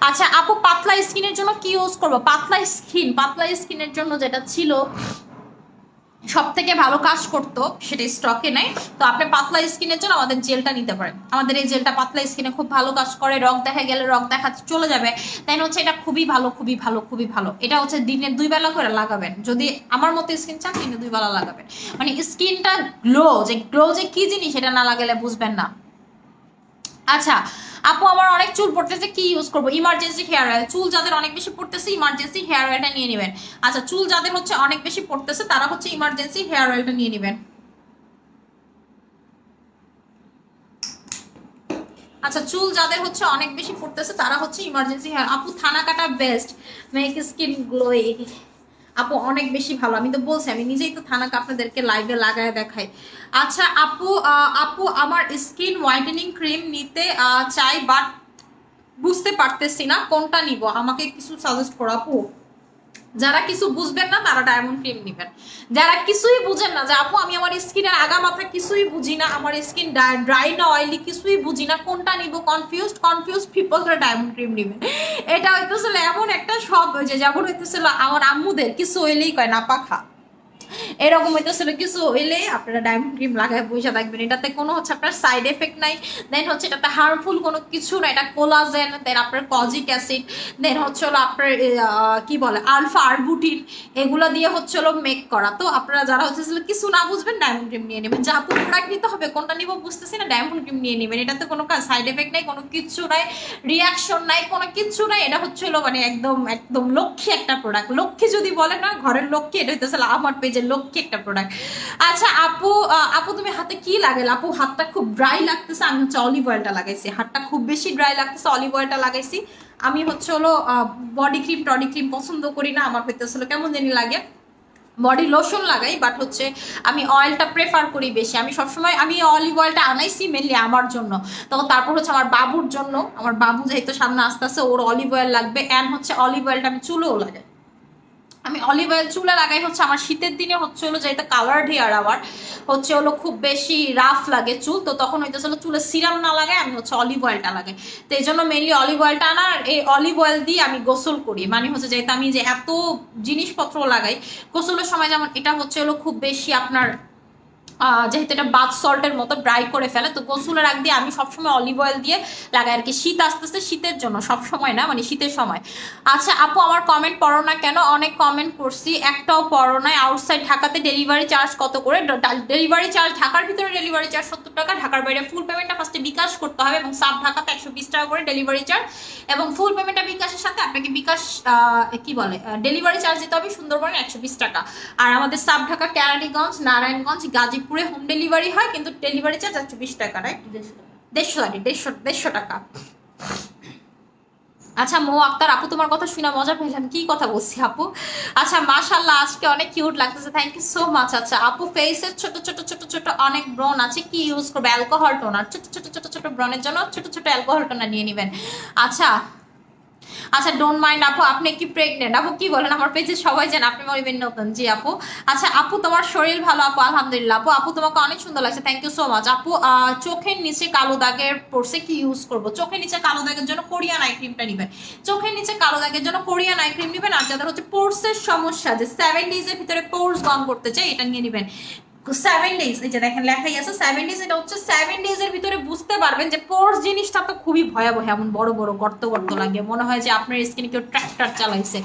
আচ্ছা আপু পাতলা স্কিনের জন্য কি ইউজ করবো? পাতলা স্কিনের জন্য যেটা ছিল সব থেকে ভালো কাজ করতো সেটা স্টকে নেই, তো আপনি পাতলা স্কিনের জন্য আমাদের জেলটা নিতে পারেন। আমাদের এই জেলটা পাতলা স্কিনে খুব ভালো কাজ করে, রং দেখা গেলে রং দেখা চলে যাবে, তাই হচ্ছে এটা খুবই ভালো, খুবই ভালো, খুবই ভালো। এটা হচ্ছে দিনে 2 বেলা করে লাগাবেন, যদি আমার মতো স্কিন চান দিনে 2 বেলা লাগাবেন, মানে স্কিনটা গ্লো যে কি জিনিস এটা না লাগালে বুঝবেন না। আচ্ছা আপু আমার অনেক চুল পড়তেছে, কি ইউজ করবো? Emergency hair oil. চুল যাদের অনেক বেশি পড়তেছে ইমার্জেন্সি হেয়ার অয়েলটা নিয়ে নেবেন। আচ্ছা চুল যাদের হচ্ছে অনেক বেশি পড়তেছে তারা হচ্ছে ইমার্জেন্সি হেয়ার অয়েলটা নিয়ে নেবেন। আচ্ছা চুল যাদের হচ্ছে অনেক বেশি পড়তেছে তারা হচ্ছে ইমার্জেন্সি হেয়ার। আপু থানা কাটা বেস্ট, মেক স্কিন গ্লোয়িং। আপু অনেক বেশি ভালো, আমি তো বলছি, আমি নিজেই তো থানাকে আপনাদেরকে লাইভে লাগায় দেখাই। আচ্ছা আপু আপু আমার স্কিন হোয়াইটেনিং ক্রিম নিতে চাই, বাট বুঝতে পারতেছি না কোনটা নিব, আমাকে কিছু সাজেস্ট করো আপু। যারা কিছু বুঝবেন না তারা ডায়মন্ড ক্রিম নেবেন, যারা কিছুই বুঝেন না যে আপু আমি আমার স্কিনের আগা মাথা কিছুই বুঝি না, আমার স্কিন ড্রাই না অয়েলি কিছুই বুঝি না, কোনটা নিব কনফিউজ পিপল, তারা ডায়মন্ড ক্রিম নেবেন। এটা হইতেছিল এমন একটা সব হয়েছে, যেমন হইতেছিল আমার আম্মুদের কিছু হইলেই কয় না পাখা, এরকম হইতেছিল কিছু হইলে আপনারা ডায়মন্ড ক্রিম লাগায় পয়সা থাকবেন। এটাতে কোনো হচ্ছে আপনার সাইড এফেক্ট নাই, দেন হচ্ছে এটাতে হার্মফুল কোনো কিছু না, এটা কোলাজেন, দেন আপনার কজিক অ্যাসিড, দেন হচ্ছে হলো আপনার কি বলে আলফা আরবুটিন, এগুলো দিয়ে হচ্ছে হলো মেক করা। তো আপনারা যারা হচ্ছে কিছু না বুঝবেন ডায়মন্ড ক্রিম নিয়ে নেবেন, যা আপু প্রোডাক্ট নিতে হবে কোনটা নিব বুঝতেছি না, ডায়মন্ড ক্রিম নিয়ে নেবেন। এটাতে কোনো সাইড এফেক্ট নাই, কোনো কিচ্ছু নাই, রিয়াকশন নাই, কোনো কিচ্ছু নাই। এটা হচ্ছে হলো মানে একদম একদম লক্ষ্মী একটা প্রোডাক্ট, লক্ষ্মী যদি বলে না ঘরের লক্ষ্মী, এটা হইতেছে আমার পেজের লক্ষ্মী একটা প্রোডাক্ট। আচ্ছা আপু আপু তুমি হাতে কি লাগালে? আপু হাতটা খুব ড্রাই লাগতেছে, আমি হচ্ছে অলিভ অয়েলটা লাগাইছি, হাতটা খুব বেশি ড্রাই লাগতেছে, অলিভ অয়েলটা লাগাইছি। আমি হচ্ছে হলো বডি ক্রিম পছন্দ করি না, আমার হইতেছে হলো কেমন জানি লাগে, বডি লোশন লাগাই, বাট হচ্ছে আমি অয়েলটা প্রেফার করি বেশি। আমি সবসময় আমি অলিভ অয়েলটা আনাইছি মেনলি আমার জন্য, তখন তারপর হচ্ছে আমার বাবুর জন্য, আমার বাবু যেহেতু সামনে আস্তে আস্তে ওর অলিভ অয়েল লাগবে, অ্যান্ড হচ্ছে অলিভ অয়েলটা আমি চুলেও লাগাই, আমি অলিভ অয়েল চুলে লাগাই হচ্ছে আমার শীতের দিনে হচ্ছে হলো যেহেতু কালার্ড হেয়ার, আমার হচ্ছে হলো খুব বেশি রাফ লাগে চুল, তো তখন হইতেছিল চুলে সিরাম না লাগাই আমি হচ্ছে অলিভ অয়েলটা লাগাই, তো এই জন্য মেনলি অলিভ অয়েলটা আনা, আর এই অলিভ অয়েল দিয়ে আমি গোসল করি, মানে হচ্ছে যেহেতু আমি যে এত জিনিসপত্র লাগাই গোসলের সময়, যেমন এটা হচ্ছে হলো খুব বেশি আপনার যেহেতু এটা বাথ সল্টের মতো ড্রাই করে ফেলে, তো গোসলের আগ দিয়ে আমি সবসময় অলিভ অয়েল দিয়ে লাগাই আর কি, শীত আসতেছে শীতের জন্য, সবসময় না মানে শীতের সময়। আচ্ছা আপু আমার কমেন্ট পড়ো না কেন? অনেক কমেন্ট করছি একটাও পড়ো নাই। আউটসাইড ঢাকাতে ডেলিভারি চার্জ কত করে? ডেলিভারি চার্জ ঢাকার ভিতরে ডেলিভারি চার্জ 70 টাকা, ঢাকার বাইরে ফুল পেমেন্টটা ফার্স্টে বিকাশ করতে হবে, এবং সাব ঢাকাতে 120 টাকা করে ডেলিভারি চার্জ, এবং ফুল পেমেন্টটা বিকাশের সাথে আপনাকে বিকাশ কি বলে ডেলিভারি চার্জ দিতে হবে সুন্দরবনে 120 টাকা। আর আমাদের সাব ঢাকা কেরানীগঞ্জ, নারায়ণগঞ্জ, গাজীপুরে হোম ডেলিভারি হয়, কিন্তু ডেলিভারি চার্জ 120 টাকা, রাইট? 150 টাকা। আচ্ছা মো আক্তার আপু তোমার কথা শুনে মজা পেলাম, কি কথা বলছি আপু? আচ্ছা মাশাআল্লাহ আজকে অনেক কিউট লাগতেছে, থ্যাংক ইউ সো মাচ। আচ্ছা আপু ফেসের ছোট ছোট ছোট ছোট অনেক ব্রন আছে, কি ইউজ করবে? অ্যালকোহল টোনার, ছোট ছোট ছোট ছোট ব্রনের জন্য ছোট ছোট অ্যালকোহল টোনার নিয়ে নেবেন। আচ্ছা আচ্ছা ডোন্ট মাইন্ড আপু আপনি কি প্রেগনেন্ট? আপু কি বলেন, আমার পেজে সবাই জান আপনি মরিবেন নতুন। জি আপু। আচ্ছা আপু তোমার শরীর ভালো? আপু আলহামদুলিল্লাহ। আপু আপু তোমাকে অনেক সুন্দর লাগছে, থ্যাংক ইউ সো মাচ। আপু চোখের নিচে কালো দাগের পড়ছে, কি ইউজ করবো? চোখের নিচে কালো দাগের জন্য কোরিয়ান আই ক্রিমটা নেবেন, চোখের নিচে কালো দাগের জন্য কোরিয়ান আই ক্রিম নেবেন। আর যাদের হচ্ছে পোর্সের সমস্যা, যে 7 ডেজের ভিতরে পোর্স বন্ধ করতে চাই, এটা নিয়ে নেবেন। 7 days, এই যে দেখেন লেখাই আছে 7 days। এটা হচ্ছে 7 days এর ভিতরে বুঝতে পারবেন যে পোর্স জিনিসটা তো খুবই ভয়াবহ, এমন বড় বড় গর্ত গর্ত লাগে, মনে হয় যে আপনার স্কিনে কেউ ট্রাক্টর চালাইছে।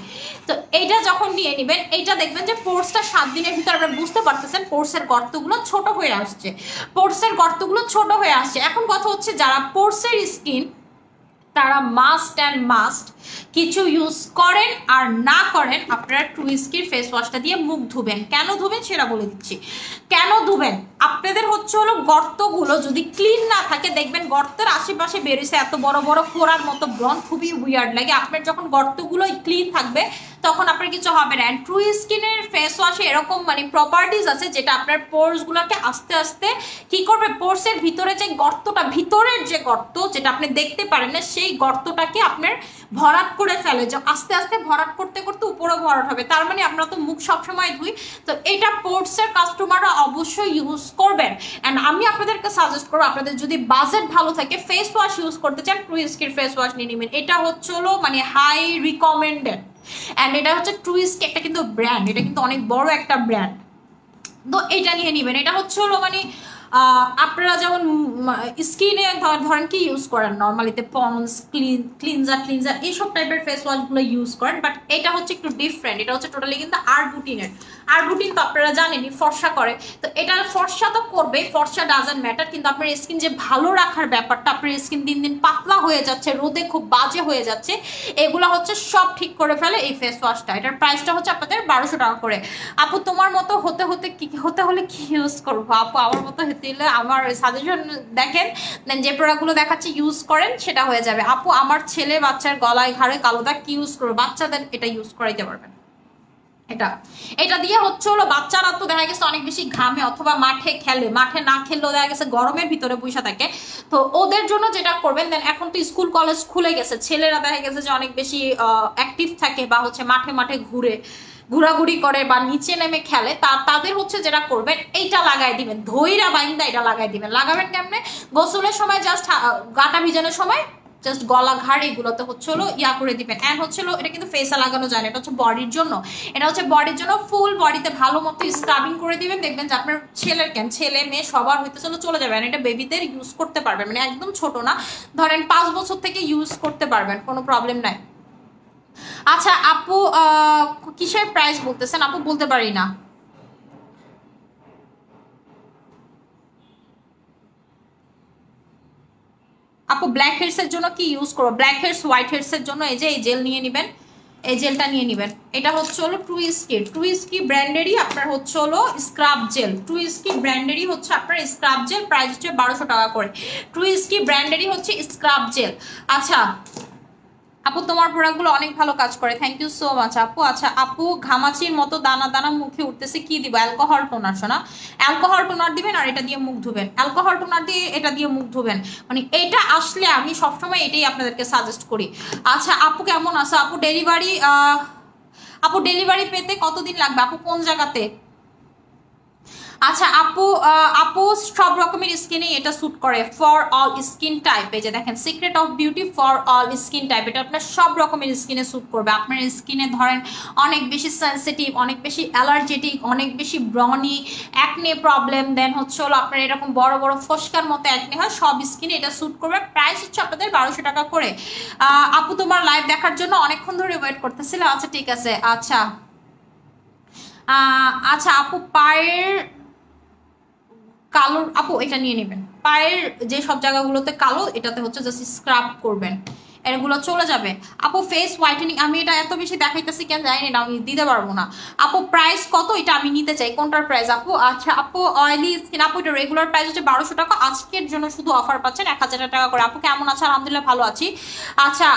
তো এইটা যখন নিয়ে নেবেন, এইটা দেখবেন যে পোর্সটা 7 দিনের ভিতরে আপনারা বুঝতে পারতেছেন পোর্সের গর্তগুলো ছোট হয়ে আসছে, পোর্সের গর্তগুলো ছোট হয়ে আসছে। এখন কথা হচ্ছে যারা পোর্সের স্কিন তারা মাস্ট অ্যান্ড মাস্ট কিছু ইউজ করেন আর না করেন, আপনারা টুইস্কির ফেস ওয়াশটা দিয়ে মুখ ধুবেন। কেন ধুবেন সেটা বলে দিচ্ছি। কেন ধুবেন, আপনাদের হচ্ছে হলো গর্তগুলো যদি ক্লিন না থাকে, দেখবেন গর্তের আশেপাশে বেরিয়েছে এত বড় বড় ফোড়ার মতো ব্রণ, খুবই উইয়ার্ড লাগে। আপনার যখন গর্তগুলো ক্লিন থাকবে তখন আপনার কিছু হবে না। অ্যান্ড টুইস্কিনের ফেস ওয়াশে এরকম মানে প্রপার্টিস আছে যেটা আপনার পোর্সগুলোকে আস্তে আস্তে কি করবে, পোর্সের ভিতরে যে গর্তটা, ভিতরের যে গর্ত যেটা আপনি দেখতে পারেন না, সেই গর্তটাকে আপনার ভরাট করে ফেলে, যে আস্তে আস্তে ভরাট করতে করতে উপরে ভরাট হবে। তার মানে আমরা তো মুখ সবসময় ধুই, তো এটা পোর্টসের কাস্টমাররা অবশ্যই ইউজ করবেন। অ্যান্ড আমি আপনাদেরকে সাজেস্ট করবো, আপনাদের যদি বাজেট ভালো থাকে, ফেস ওয়াশ ইউজ করতে চান, টুইস্কির ফেস ওয়াশ নিয়ে নেবেন। এটা হচ্ছে হলো মানে হাই রিকমেন্ডেড। অ্যান্ড এটা হচ্ছে টুইস্কি, একটা কিন্তু ব্র্যান্ড, এটা কিন্তু অনেক বড় একটা ব্র্যান্ড, তো এটা নিয়ে নেবেন। এটা হচ্ছে হলো মানে আপনারা যেমন স্কিনে ধরেন কি ইউজ করেন নর্মালিতে, পন্স, ক্লিনজার এইসব টাইপের ফেস ওয়াশগুলো ইউজ করেন, বাট এটা হচ্ছে একটু ডিফারেন্ট। এটা হচ্ছে টোটালি কিন্তু আরবুটিনের। আরবুটিন তো আপনারা জানেনই ফর্সা করে, তো এটা ফর্সা তো করবে, ফর্সা ডাজন্ট ম্যাটার, কিন্তু আপনার স্কিন যে ভালো রাখার ব্যাপারটা, আপনার স্কিন দিন দিন পাতলা হয়ে যাচ্ছে, রোদে খুব বাজে হয়ে যাচ্ছে, এগুলো হচ্ছে সব ঠিক করে ফেলে এই ফেস ওয়াশটা। এটার প্রাইসটা হচ্ছে আপনাদের 1200 টাকা করে। আপু তোমার মতো হতে হলে কি ইউজ করবো? আপু আমার মতো হতে হলে আমার সাজেশন দেখেন, দেন যে প্রোডাক্টগুলো দেখাচ্ছি ইউজ করেন, সেটা হয়ে যাবে। আপু আমার ছেলে বাচ্চার গলায় ঘাড়ে কালো দাগ কি ইউজ করবো? বাচ্চাদের এটা ইউজ করাইতে পারবেন। এটা দিয়ে হচ্ছে হলো বাচ্চারা তো দেখা গেছে অনেক বেশি ঘামে অথবা মাঠে খেলে, মাঠে না খেললেও দেখা গেছে গরমের ভিতরে বসে থাকে, তো ওদের জন্য যেটা করবেন, দেন এখন তো স্কুল কলেজ খুলে গেছে, ছেলেরা দেখা গেছে যে অনেক বেশি অ্যাক্টিভ থাকে বা হচ্ছে মাঠে মাঠে ঘোরাঘুরি করে বা নিচে নেমে খেলে, তাদের হচ্ছে যেটা করবেন, এইটা লাগাই দিবেন, ধৈরা বাইন্দা এটা লাগাই দিবেন। লাগাবেন কেমনে? গোসলের সময় জাস্ট গাটা ভিজানোর সময় জাস্ট গলা ঘাড় এগুলোতে হচ্ছে হলো ইয়া করে দিবেন। অ্যান্ড হচ্ছে হলো এটা কিন্তু ফেসে লাগানো যায় না, এটা হচ্ছে বডির জন্য। এটা হচ্ছে বডির জন্য, ফুল বডিতে ভালো মতো স্ক্রাবিং করে দিবেন, দেখবেন যে আপনার ছেলে মেয়ে সবার হইতে চলে যাবে। এটা বেবিদের ইউজ করতে পারবেন, মানে একদম ছোট না, ধরেন 5 বছর থেকে ইউজ করতে পারবেন, কোনো প্রবলেম নাই। আচ্ছা আপু কিসের প্রাইস বলতেছেন? আপু বলতে পারি না। আপু ব্ল্যাক হেডস এর জন্য কি ইউজ করবো? ব্ল্যাক হেডস, হোয়াইট হেডস এর জন্য এই যে এই জেল নিয়ে নেবেন, এই জেলটা নিয়ে নেবেন। এটা হচ্ছে হলো টুইস্কি ব্র্যান্ডেরই আপনার হচ্ছে হলো স্ক্রাব জেল, টুইস্কি ব্র্যান্ডেরই হচ্ছে আপনার স্ক্রাব জেল, প্রাইস হচ্ছে 1200 টাকা করে। টুইস্কি ব্র্যান্ডেরই হচ্ছে স্ক্রাব জেল। আচ্ছা আপু তোমার প্রোডাক্টগুলো অনেক ভালো কাজ করে, থ্যাংক ইউ সো মাচ আপু। আচ্ছা আপু ঘামাচির মতো দানা দানা মুখে উঠতেছে, কি দিব? অ্যালকোহল টোনার, শোনা, অ্যালকোহল টোনার দিবেন আর এটা দিয়ে মুখ ধুবেন, অ্যালকোহল টোনার দিয়ে এটা দিয়ে মুখ ধুবেন, মানে এটা আসলে আমি সবসময় এটাই আপনাদেরকে সাজেস্ট করি। আচ্ছা আপু কেমন আছে? আপু ডেলিভারি পেতে কতদিন লাগবে? আপু কোন জায়গাতে? আচ্ছা আপু সব রকমের স্কিনে এটা স্যুট করে, ফর অল স্কিন টাইপ। এই যে দেখেন secret of beauty for all skin type, এটা আপনার সব রকমের স্কিনে স্যুট করবে। আপনার স্কিনে ধরেন অনেক বেশি সেন্সিটিভ, অনেক বেশি অ্যালার্জেটিক, অনেক বেশি ব্রনি, অ্যাকনে প্রবলেম, দেন হচ্ছে হলো আপনার এরকম বড় বড় ফস্কার মতো অ্যাকনে হয়, সব স্কিনে এটা স্যুট করবে। প্রাইস হচ্ছে আপনাদের 1200 টাকা করে। আপু তোমার লাইভ দেখার জন্য অনেকক্ষণ ধরে ওয়েট করতেছিল। আচ্ছা ঠিক আছে। আচ্ছা আপু পায়ের কালো, আপু এটা নিয়ে নেবেন, পায়ের যে সব জায়গাগুলোতে কালো এটাতে হচ্ছে জাস্ট স্ক্রাব করবেন, এগুলো চলে যাবে। আপু ফেস হোয়াইটেনিং, আমি এটা এত বেশি দেখাইতেছি কেন জানি না, আমি দিতে পারবো না। আপু প্রাইস কত? এটা আমি নিতে চাই, কোনটার প্রাইস আপু? আচ্ছা আপু অয়েলি স্কিন, আপু এটা রেগুলার প্রাইস হচ্ছে 1200 টাকা, আজকের জন্য শুধু অফার পাচ্ছেন 1000 টাকা করে। আপু কেমন আছে? আলহামদুলিল্লাহ ভালো আছি। আচ্ছা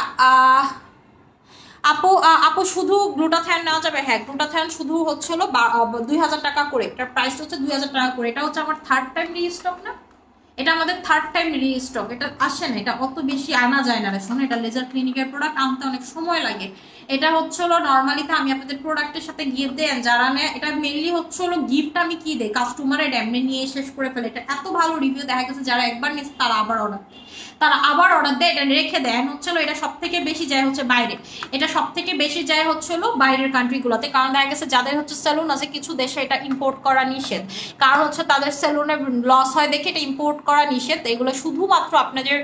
আপু শুধু গ্লুটাথায়ন নেওয়া যাবে? হ্যাঁ গ্লুটাথায়ন শুধু হচ্ছে হলো 2000 টাকা করে, এটার প্রাইস হচ্ছে 2000 টাকা করে। এটা হচ্ছে আমার থার্ড টাইম রিস্টক না, এটা আমাদের থার্ড টাইম রিস্টক, এটা আসে না, এটা অত বেশি আনা যায় না রে শোনো, এটা লেজার ক্লিনিকের প্রোডাক্ট, আনতে অনেক সময় লাগে, এটা হচ্ছে হলো নর্মালিতে আমি আপনাদের প্রোডাক্টের সাথে গিয়ে দেন যারা নেয়, এটা মেনলি হচ্ছে হলো গিফট আমি কি দেই কাস্টমারের এমনি নিয়ে শেষ করে ফেলে। এটা এত ভালো রিভিউ দেখা গেছে যারা একবার নিচ্ছে তারা আবার অর্ডার দেয়, এটা রেখে দেন হচ্ছে হলো। এটা সব থেকে বেশি যায় হচ্ছে বাইরে, এটা সব থেকে বেশি যায় হচ্ছে হলো বাইরের কান্ট্রিগুলোতে, কারণ দেখা গেছে যাদের হচ্ছে সেলুন আছে কিছু দেশে এটা ইম্পোর্ট করা নিষেধ, কারণ হচ্ছে তাদের সেলুনে লস হয় দেখে এটা ইম্পোর্ট করা নিষেধ। এগুলো শুধুমাত্র আপনাদের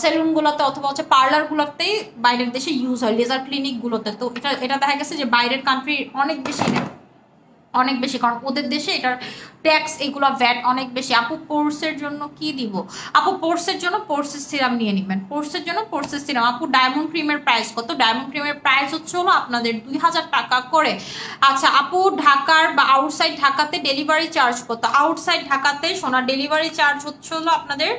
সেলুনগুলোতে অথবা হচ্ছে পার্লারগুলোতেই বাইরের দেশে ইউজ হয়, লেজার ক্লিনিকগুলোতে। তো এটা দেখা গেছে যে বাইরের কান্ট্রি অনেক বেশি, কারণ ওদের দেশে এটার ট্যাক্স এগুলো ভ্যাট অনেক বেশি। আপু পোর্সের জন্য কি দিব? আপু পোর্সের জন্য পোর্সের সিরাম নিয়ে নেবেন, পোর্সের জন্য পোর্সের সিরাম। আপু ডায়মন্ড ক্রিমের প্রাইস কত? ডায়মন্ড ক্রিমের প্রাইস হচ্ছে হলো আপনাদের 2000 টাকা করে। আচ্ছা আপু ঢাকার বা আউটসাইড ঢাকাতে ডেলিভারি চার্জ কত? আউটসাইড ঢাকাতে সোনা ডেলিভারি চার্জ হচ্ছে হলো আপনাদের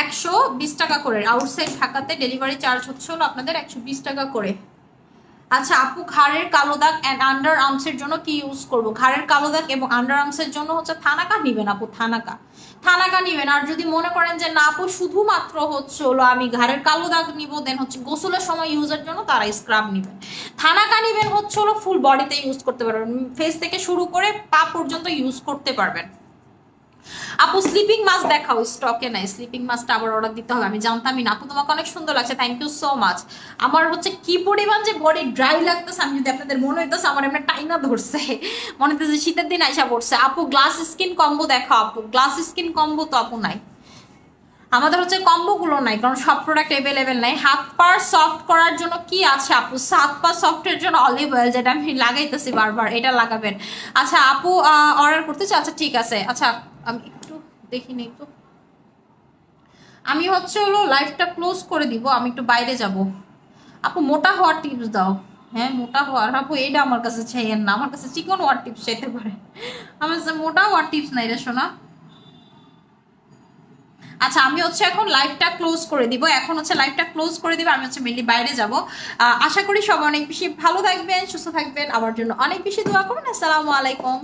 120 টাকা করে। আউটসাইড ঢাকাতে ডেলিভারি চার্জ হচ্ছে হলো আপনাদের 120 টাকা করে। আচ্ছা আপু ঘাড়ের কালো দাগ এন্ড আন্ডার আর্মসের জন্য কি ইউজ করব? ঘাড়ের কালো দাগ এবং আন্ডার আর্মসের জন্য হচ্ছে থানাকা নিবেন আপু, থানাকা নিবেন। আর যদি মনে করেন যে না আপু শুধুমাত্র হচ্ছে হলো আমি ঘাড়ের কালো দাগ নিব, দেন হচ্ছে গোসলের সময় ইউজের জন্য তারা স্ক্রাব নিবেন। থানাকা নিবেন হচ্ছে হলো ফুল বডিতে ইউজ করতে পারবেন, ফেস থেকে শুরু করে পা পর্যন্ত ইউজ করতে পারবেন। আপু স্লিপিং মাস্ক দেখাও, স্টকে নাই স্লিপিং মাস্কটা আবার অর্ডার দিতে হবে। আমি জানতামই না আপু, তোমাকে অনেক সুন্দর লাগছে, থ্যাংক ইউ সো মাচ। আমার হচ্ছে কি পরিমাণ যে বডি ড্রাই লাগতেছে, আমি যদি আপনাদের মনে হইতেছে আমার এমনি টাইনা ধরছে, মনে হইতেছে শীতের দিন আইসা পড়ছে। আপু গ্লাস স্কিন কম্বো দেখাও। আপু গ্লাস স্কিন কম্বো তো আপু নাই, আমাদের হচ্ছে কম্বোগুলো নাই, কারণ সব প্রোডাক্ট অ্যাভেলেবেল নাই। হাত পা সফট করার জন্য কি আছে আপু? হাত পা সফটের জন্য অলিভ অয়েল, যেটা আমি লাগাইতেছি বারবার, এটা লাগাবেন। আচ্ছা আপু অর্ডার করতে চাই, আচ্ছা ঠিক আছে। আচ্ছা আমি একটু দেখি নেই তো, আমি হচ্ছে হলো লাইভটা ক্লোজ করে দিব, আমি একটু বাইরে যাব। আপু মোটা হওয়ার টিপস দাও। হ্যাঁ মোটা হওয়ার আপু এইটা আমার কাছে চাইয়েন না, আমার কাছে চিকন হওয়ার টিপস চাইতে পারে, আমার কাছে মোটা হওয়ার টিপস নাই রে শোনা। আচ্ছা আমি হচ্ছে এখন লাইভটা ক্লোজ করে দিব, এখন হচ্ছে লাইভটা ক্লোজ করে দিব, আমি হচ্ছে মেনলি বাইরে যাব। আশা করি সবাই অনেক বেশি ভালো থাকবেন, সুস্থ থাকবেন, আমার জন্য অনেক বেশি দোয়া করবেন। আসসালামু আলাইকুম।